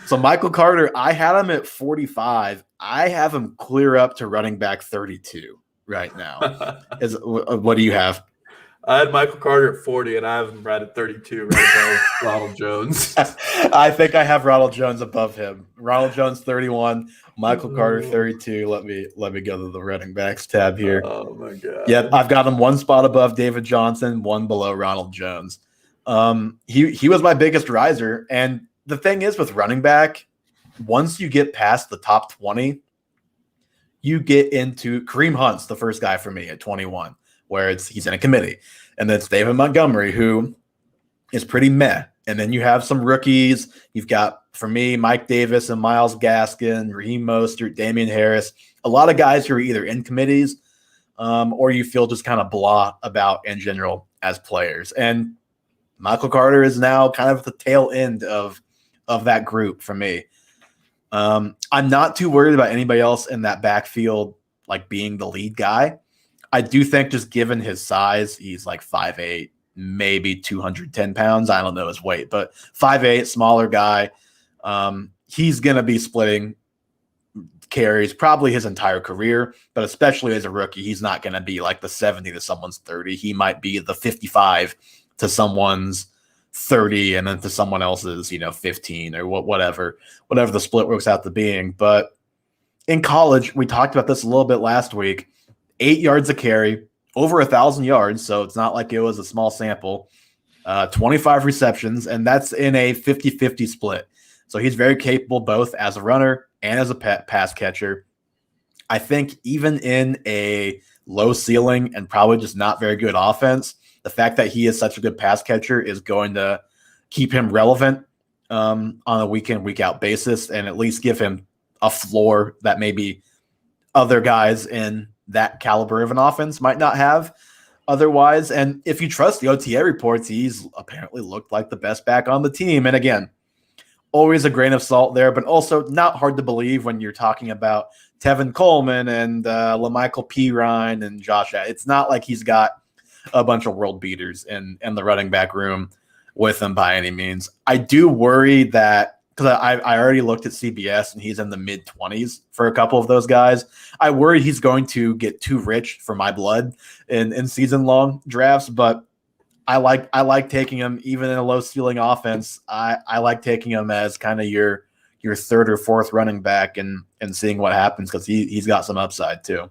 So Michael Carter, I had him at 45. I have him clear up to running back 32 right now. What do you have? I had Michael Carter at 40, and I have him right at 32, right above Ronald Jones. I think I have Ronald Jones above him. Ronald Jones 31, Michael Carter 32. Let me go to the running backs tab here. Oh my god. Yeah, I've got him one spot above David Johnson, one below Ronald Jones. He was my biggest riser, and the thing is with running back, once you get past the top 20, you get into Kareem Hunt's the first guy for me at 21. Where he's in a committee. And then it's David Montgomery, who is pretty meh. And then you have some rookies. You've got, for me, Mike Davis and Myles Gaskin, Raheem Mostert, Damian Harris. A lot of guys who are either in committees or you feel just kind of blah about in general as players. And Michael Carter is now kind of the tail end of that group for me. I'm not too worried about anybody else in that backfield like being the lead guy. I do think just given his size, he's like 5'8", maybe 210 pounds. I don't know his weight, but 5'8", smaller guy. He's going to be splitting carries probably his entire career, but especially as a rookie, he's not going to be like the 70 to someone's 30. He might be the 55 to someone's 30 and then to someone else's, 15 or whatever the split works out to being. But in college, we talked about this a little bit last week. 8 yards a carry, over 1,000 yards, so it's not like it was a small sample. 25 receptions, and that's in a 50-50 split. So he's very capable both as a runner and as a pass catcher. I think even in a low ceiling and probably just not very good offense, the fact that he is such a good pass catcher is going to keep him relevant on a week-in, week-out basis and at least give him a floor that maybe other guys in that caliber of an offense might not have otherwise. And if you trust the OTA reports, he's apparently looked like the best back on the team. And again, always a grain of salt there, but also not hard to believe when you're talking about Tevin Coleman and LaMichael Pirine and Josh. It's not like he's got a bunch of world beaters in the running back room with him by any means. I do worry that because I already looked at CBS and he's in the mid-20s for a couple of those guys. I worry he's going to get too rich for my blood in season-long drafts, but I like taking him even in a low-ceiling offense. I like taking him as kind of your third or fourth running back and seeing what happens because he's got some upside too.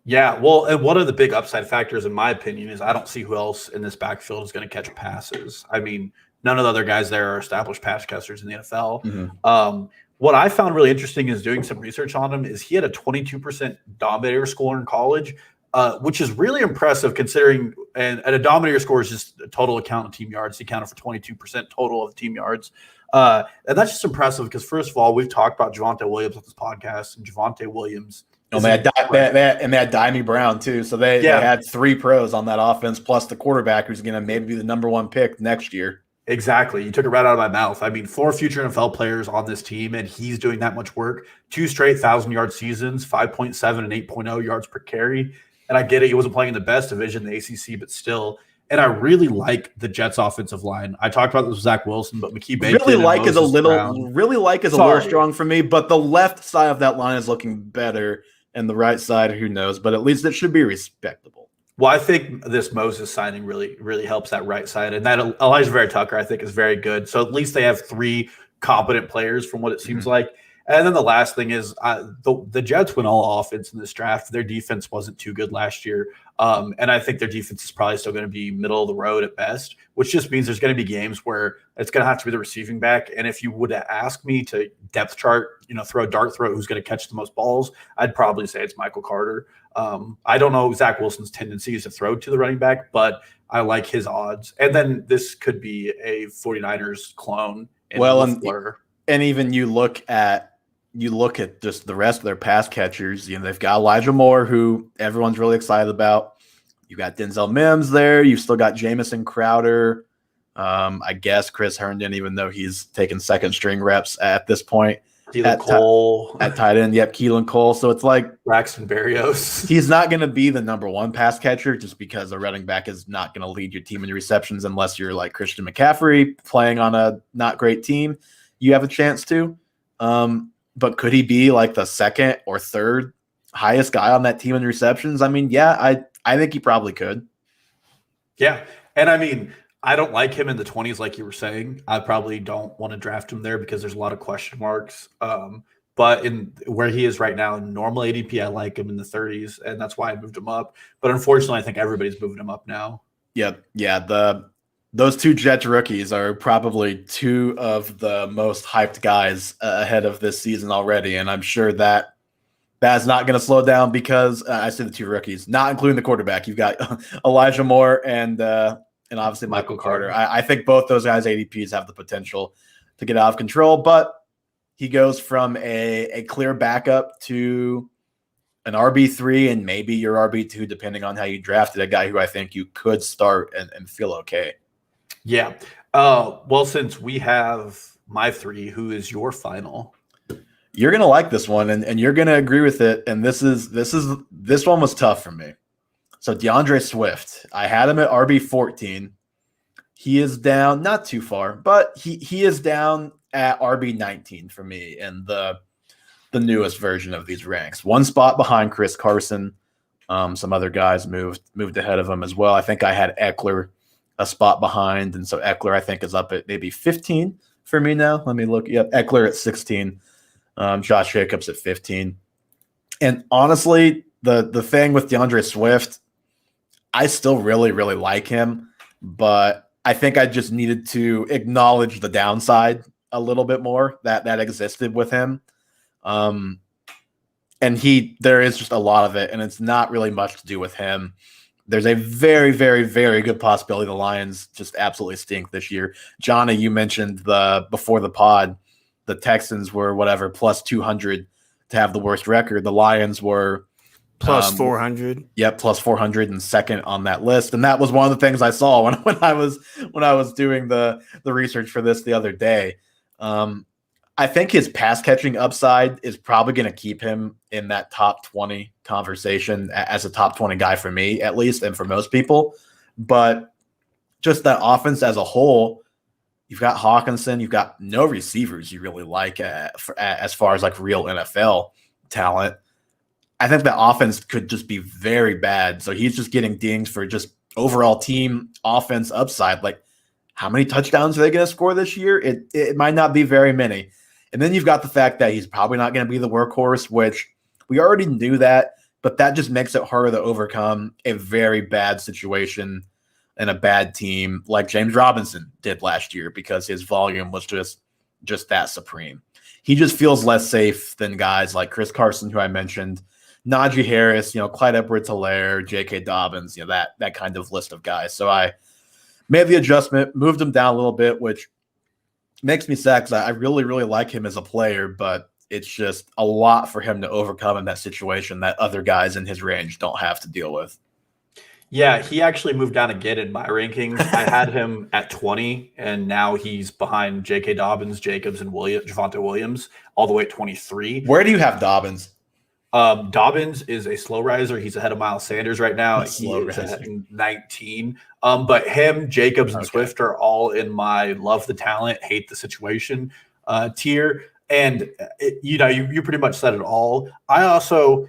Yeah, well, and one of the big upside factors, in my opinion, is I don't see who else in this backfield is going to catch passes. I mean, none of the other guys there are established pass catchers in the NFL. Mm-hmm. What I found really interesting is doing some research on him is he had a 22% dominator score in college, which is really impressive considering and a dominator score is just a total account of team yards. He counted for 22% total of team yards. And that's just impressive because, first of all, we've talked about Javonte Williams on this podcast, and Javonte Williams. And they had Dimey Brown too. So they had 3 pros on that offense, plus the quarterback who's going to maybe be the number 1 pick next year. Exactly. You took it right out of my mouth. I mean, 4 future NFL players on this team, and he's doing that much work. 2 straight 1,000-yard seasons, 5.7 and 8.0 yards per carry. And I get it. He wasn't playing in the best division, the ACC, but still. And I really like the Jets' offensive line. I talked about this with Zach Wilson, but McKee Bacon really like is a little Sorry. strong for me, but the left side of that line is looking better, and the right side, who knows? But at least it should be respectable. Well, I think this Moses signing really, really helps that right side. And that Elijah Vera Tucker, I think, is very good. So at least they have 3 competent players from what it seems like. And then the last thing is the Jets went all offense in this draft. Their defense wasn't too good last year. And I think their defense is probably still going to be middle of the road at best, which just means there's going to be games where it's going to have to be the receiving back. And if you would ask me to depth chart, throw a dart throw who's going to catch the most balls, I'd probably say it's Michael Carter. I don't know Zach Wilson's tendencies to throw to the running back, but I like his odds. And then this could be a 49ers clone. And even you look at just the rest of their pass catchers. They've got Elijah Moore, who everyone's really excited about. You got Denzel Mims there. You've still got Jamison Crowder. I guess Chris Herndon, even though he's taken second string reps at this point. Keelan Cole at tight end. Yep, Keelan Cole. So it's like Braxton Berrios. He's not going to be the number 1 pass catcher just because a running back is not going to lead your team in receptions unless you're like Christian McCaffrey playing on a not great team. You have a chance to. But could he be like the second or third highest guy on that team in receptions? I mean, yeah, I think he probably could. Yeah. And I mean, I don't like him in the 20s, like you were saying. I probably don't want to draft him there because there's a lot of question marks. But in where he is right now, normal ADP, I like him in the 30s, and that's why I moved him up. But unfortunately, I think everybody's moving him up now. Yep. Yeah. Those 2 Jets rookies are probably 2 of the most hyped guys ahead of this season already. And I'm sure that's not going to slow down because I say the 2 rookies, not including the quarterback. You've got Elijah Moore and obviously Michael Carter. I think both those guys' ADPs have the potential to get out of control, but he goes from a clear backup to an RB3 and maybe your RB2, depending on how you drafted, a guy who I think you could start and feel okay. Yeah. Well, since we have my 3, who is your final? You're gonna like this one, and you're gonna agree with it. And this one was tough for me. So DeAndre Swift, I had him at RB14. He is down, not too far, but he is down at RB19 for me in the newest version of these ranks. 1 spot behind Chris Carson. Some other guys moved ahead of him as well. I think I had Eckler a spot behind, and so Eckler I think is up at maybe 15 for me now. Let me look. Yep, Eckler at 16, Josh Jacobs at 15. And honestly, the thing with DeAndre Swift, I still really, really like him, but I think I just needed to acknowledge the downside a little bit more that existed with him. And there is just a lot of it, and it's not really much to do with him. There's a very, very, very good possibility the Lions just absolutely stink this year. Johnny, you mentioned before the pod, the Texans were whatever plus 200 to have the worst record. The Lions were plus 400. Yep, plus 400 and second on that list. And that was one of the things I saw when I was doing the research for this the other day. I think his pass catching upside is probably going to keep him in that top 20 conversation as a top 20 guy for me, at least, and for most people. But just that offense as a whole, you've got Hawkinson, you've got no receivers you really like as far as like real NFL talent. I think the offense could just be very bad. So he's just getting dings for just overall team offense upside. Like, how many touchdowns are they going to score this year? It might not be very many. And then you've got the fact that he's probably not going to be the workhorse, which we already knew that, but that just makes it harder to overcome a very bad situation and a bad team like James Robinson did last year because his volume was just that supreme. He just feels less safe than guys like Chris Carson, who I mentioned, Najee Harris, Clyde Edwards-Helaire, J.K. Dobbins, that kind of list of guys. So I made the adjustment, moved him down a little bit, which makes me sad because I really, really like him as a player, but it's just a lot for him to overcome in that situation that other guys in his range don't have to deal with. Yeah, he actually moved down again in my rankings. I had him at 20, and now he's behind J.K. Dobbins, Jacobs, and Javonte Williams, all the way at 23. Where do you have Dobbins? Dobbins is a slow riser. He's ahead of Miles Sanders right now. He is at 19. But him, Jacobs, and Swift are all in my love the talent, hate the situation tier. And you pretty much said it all. I also,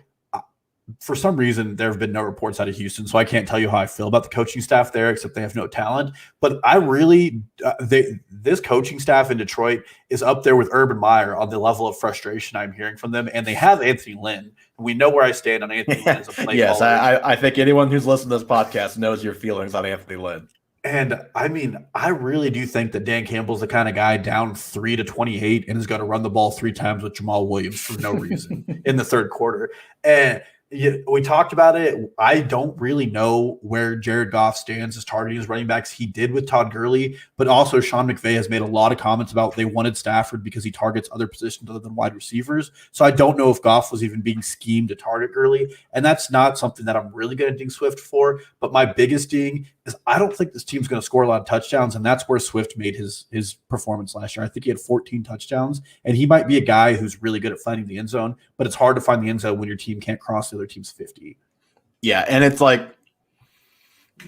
for some reason, there have been no reports out of Houston, so I can't tell you how I feel about the coaching staff there, except they have no talent. But I really, this coaching staff in Detroit is up there with Urban Meyer on the level of frustration I'm hearing from them. And they have Anthony Lynn. We know where I stand on Anthony Lynn as a play Yes, caller. I think anyone who's listened to this podcast knows your feelings on Anthony Lynn. And I mean, I really do think that Dan Campbell's the kind of guy down 3-28 and is going to run the ball 3 times with Jamal Williams for no reason in the third quarter. And we talked about it. I don't really know where Jared Goff stands as targeting his running backs. He did with Todd Gurley, but also Sean McVay has made a lot of comments about they wanted Stafford because he targets other positions other than wide receivers. So I don't know if Goff was even being schemed to target Gurley, and that's not something that I'm really going to ding Swift for. But my biggest ding is I don't think this team's going to score a lot of touchdowns, and that's where Swift made his performance last year. I think he had 14 touchdowns, and he might be a guy who's really good at finding the end zone, but it's hard to find the end zone when your team can't cross the other team's 50. Yeah, and it's like,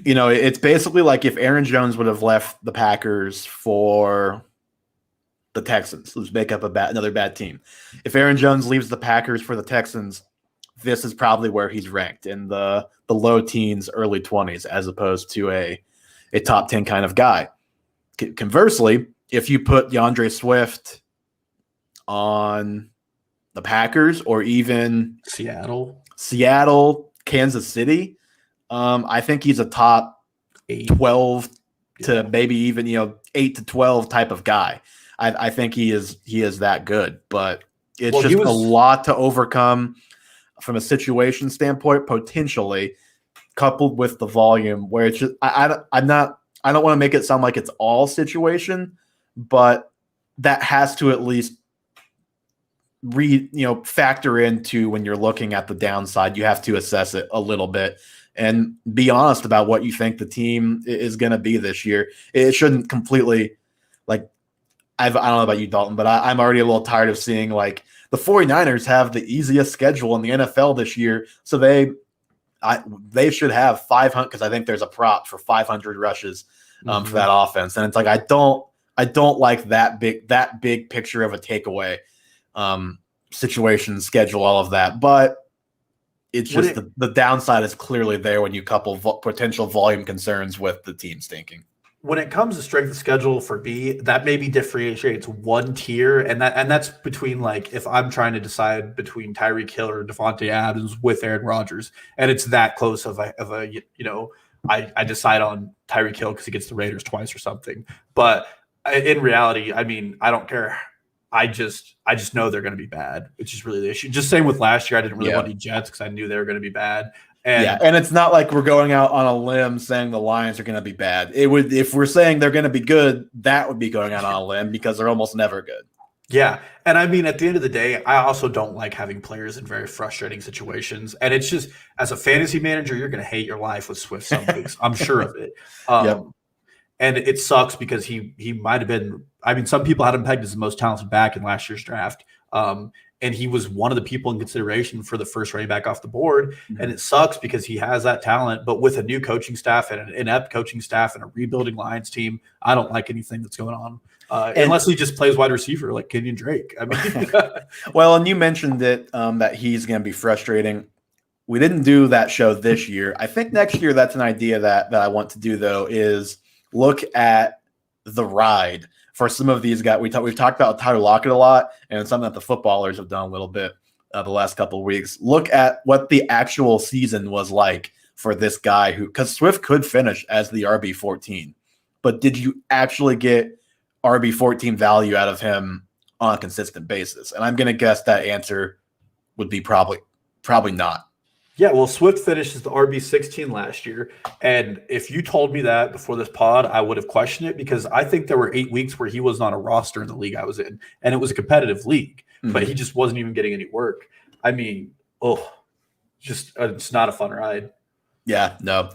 it's basically like if Aaron Jones would have left the Packers for the Texans, let's make up another bad team. If Aaron Jones leaves the Packers for the Texans, this is probably where he's ranked in the low teens, early 20s, as opposed to a top 10 kind of guy. Conversely, if you put DeAndre Swift on the Packers or even Seattle, Kansas City, I think he's a top 12 to maybe even 8 to 12 type of guy. I think he is that good, but it's a lot to overcome from a situation standpoint, potentially, coupled with the volume, where it's just I don't want to make it sound like it's all situation, but that has to at least factor into when you're looking at the downside. You have to assess it a little bit and be honest about what you think the team is going to be this year. It shouldn't completely I don't know about you, Dalton, but I'm already a little tired of seeing the 49ers have the easiest schedule in the NFL this year. So they should have 500, because I think there's a prop for 500 rushes for that offense. And it's like, I don't like that big picture of a takeaway situation, schedule, all of that. But it's just the downside is clearly there when you couple potential volume concerns with the team stinking. When it comes to strength of schedule for B, that maybe differentiates one tier, and that's between if I'm trying to decide between Tyreek Hill or Devontae Adams with Aaron Rodgers, and it's that close of a I decide on Tyreek Hill because he gets the Raiders twice or something. But in reality, I mean, I don't care. I just know they're going to be bad, which is really the issue. Just same with last year, I didn't really want any Jets because I knew they were going to be bad. And it's not like we're going out on a limb saying the Lions are going to be bad. It would, if we're saying they're going to be good, that would be going out on a limb because they're almost never good. Yeah. And I mean, at the end of the day, I also don't like having players in very frustrating situations. And it's just, as a fantasy manager, you're going to hate your life with Swift some weeks. I'm sure of it. And it sucks because he might have been, I mean, some people had him pegged as the most talented back in last year's draft. And he was one of the people in consideration for the first running back off the board. And it sucks because he has that talent, but with a new coaching staff and an inept coaching staff and a rebuilding Lions team, I don't like anything that's going on. Unless he just plays wide receiver like Kenyon Drake. I mean, well, and you mentioned it, that he's going to be frustrating. We didn't do that show this year. I think next year that's an idea that I want to do, though, is look at the ride for some of these guys. We've talked about Tyler Lockett a lot, and it's something that the footballers have done a little bit the last couple of weeks. Look at what the actual season was like for this guy because Swift could finish as the RB14, but did you actually get RB14 value out of him on a consistent basis? And I'm going to guess that answer would be probably not. Yeah, well, Swift finished as the RB16 last year. And if you told me that before this pod, I would have questioned it because I think there were 8 weeks where he was on a roster in the league I was in. And it was a competitive league, but he just wasn't even getting any work. I mean, it's not a fun ride. Yeah, no.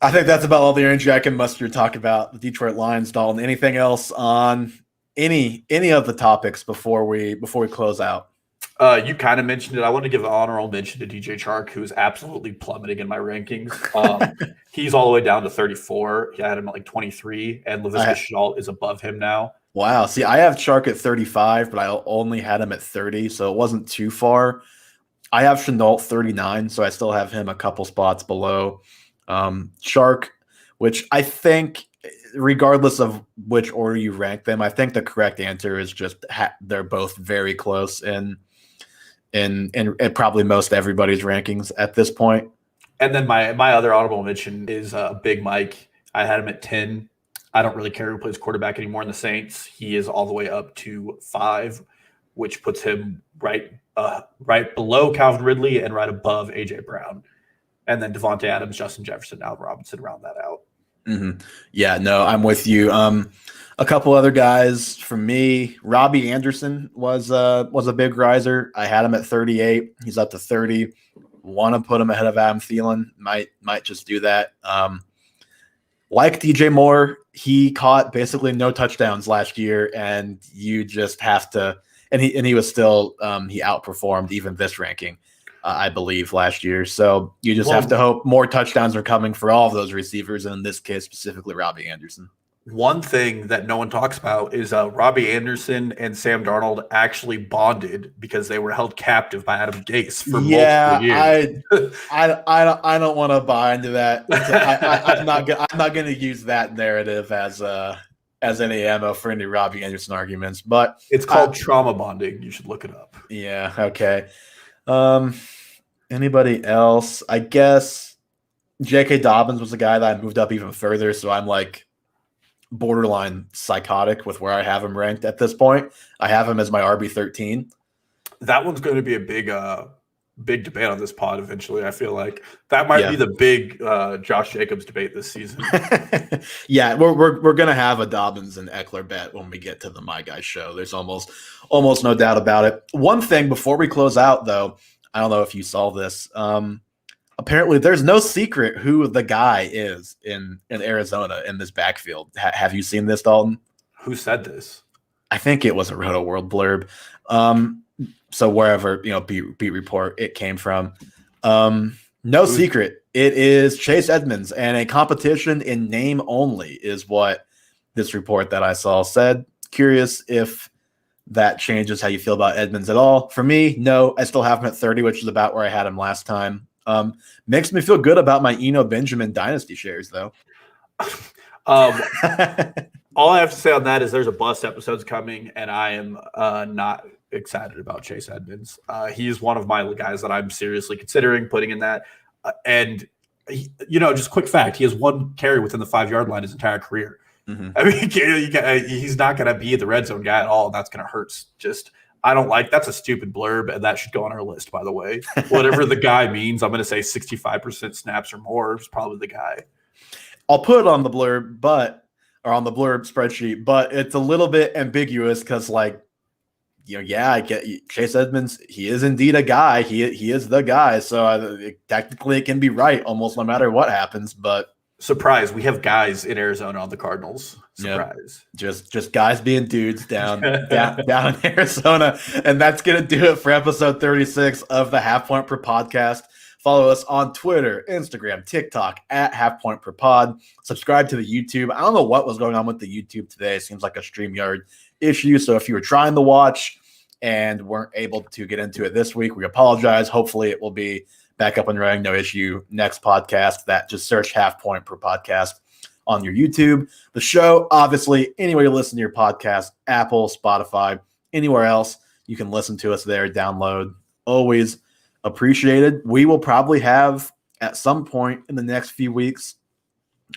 I think that's about all the energy I can muster to talk about the Detroit Lions, Dalton. Anything else on any of the topics before we close out? You kind of mentioned it. I want to give an honorable mention to DJ Chark, who is absolutely plummeting in my rankings. He's all the way down to 34. I had him at like 23, and Laviska Shenault is above him now. Wow. See, I have Chark at 35, but I only had him at 30, so it wasn't too far. I have Shenault 39, so I still have him a couple spots below Chark, which I think, regardless of which order you rank them, I think the correct answer is just they're both very close in probably most everybody's rankings at this point. And then my other honorable mention is Big Mike. I had him at 10. I don't really care who plays quarterback anymore in the Saints. He is all the way up to 5, which puts him right below Calvin Ridley and right above A.J. Brown. And then Devontae Adams, Justin Jefferson, Allen Robinson round that out. Mm-hmm. Yeah, no, I'm with you. A couple other guys for me. Robbie Anderson was a big riser. I had him at 38. He's up to 30. Want to put him ahead of Adam Thielen. Might just do that. Like DJ Moore, he caught basically no touchdowns last year, and you just have to. And he was still he outperformed even this ranking, I believe, last year. So you just have to hope more touchdowns are coming for all of those receivers, and in this case specifically Robbie Anderson. One thing that no one talks about is Robbie Anderson and Sam Darnold actually bonded because they were held captive by Adam Gase for multiple years. I don't want to buy into that. I'm not going to use that narrative as any ammo for any Robbie Anderson arguments. But it's called trauma bonding. You should look it up. Yeah. Okay. Anybody else? I guess J.K. Dobbins was a guy that I moved up even further. So I'm like borderline psychotic with where I have him ranked at this point. I have him as my RB13. That one's going to be a big debate on this pod eventually. I feel like that might be the big Josh Jacobs debate this season. Yeah, we're going to have a Dobbins and Eckler bet when we get to the My Guy show. There's almost no doubt about it. One thing before we close out, though, I don't know if you saw this. Apparently, there's no secret who the guy is in Arizona in this backfield. Have you seen this, Dalton? Who said this? I think it was a Roto World blurb. So wherever beat report it came from, no secret. It is Chase Edmonds, and a competition in name only is what this report that I saw said. Curious if that changes how you feel about Edmonds at all. For me, no. I still have him at 30, which is about where I had him last time. Makes me feel good about my Eno Benjamin dynasty shares, though. All I have to say on that is there's a bust episode's coming, and I am not excited about Chase Edmonds. He is one of my guys that I'm seriously considering putting in that. And just quick fact, he has one carry within the 5-yard line his entire career. Mm-hmm. I mean, he's not going to be the red zone guy at all, and that's going to hurt. I don't like that's a stupid blurb, and that should go on our list, by the way. Whatever the guy means, I'm going to say 65% snaps or more is probably the guy. I'll put it on the blurb, on the blurb spreadsheet, but it's a little bit ambiguous because, I get Chase Edmonds. He is indeed a guy. He is the guy. So technically, it can be right almost no matter what happens. But Surprise, we have guys in Arizona on the Cardinals. Surprise. Yep. Just guys being dudes down in Arizona. And that's going to do it for episode 36 of the Half Point Per Podcast. Follow us on Twitter, Instagram, TikTok at Half Point Per Pod. Subscribe to the YouTube. I don't know what was going on with the YouTube today. It seems like a StreamYard issue. So if you were trying to watch and weren't able to get into it this week, we apologize. Hopefully it will be back up and running, no issue. Next podcast, that just search Half Point Per Podcast on your YouTube. The show, obviously, anywhere you listen to your podcast, Apple, Spotify, anywhere else, you can listen to us there, download. Always appreciated. We will probably have, at some point in the next few weeks,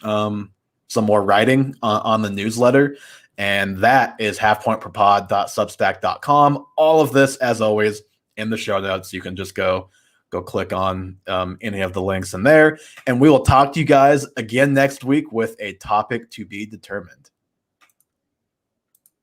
some more writing on the newsletter, and that is halfpointperpod.substack.com. All of this, as always, in the show notes. You can just go click on any of the links in there. And we will talk to you guys again next week with a topic to be determined.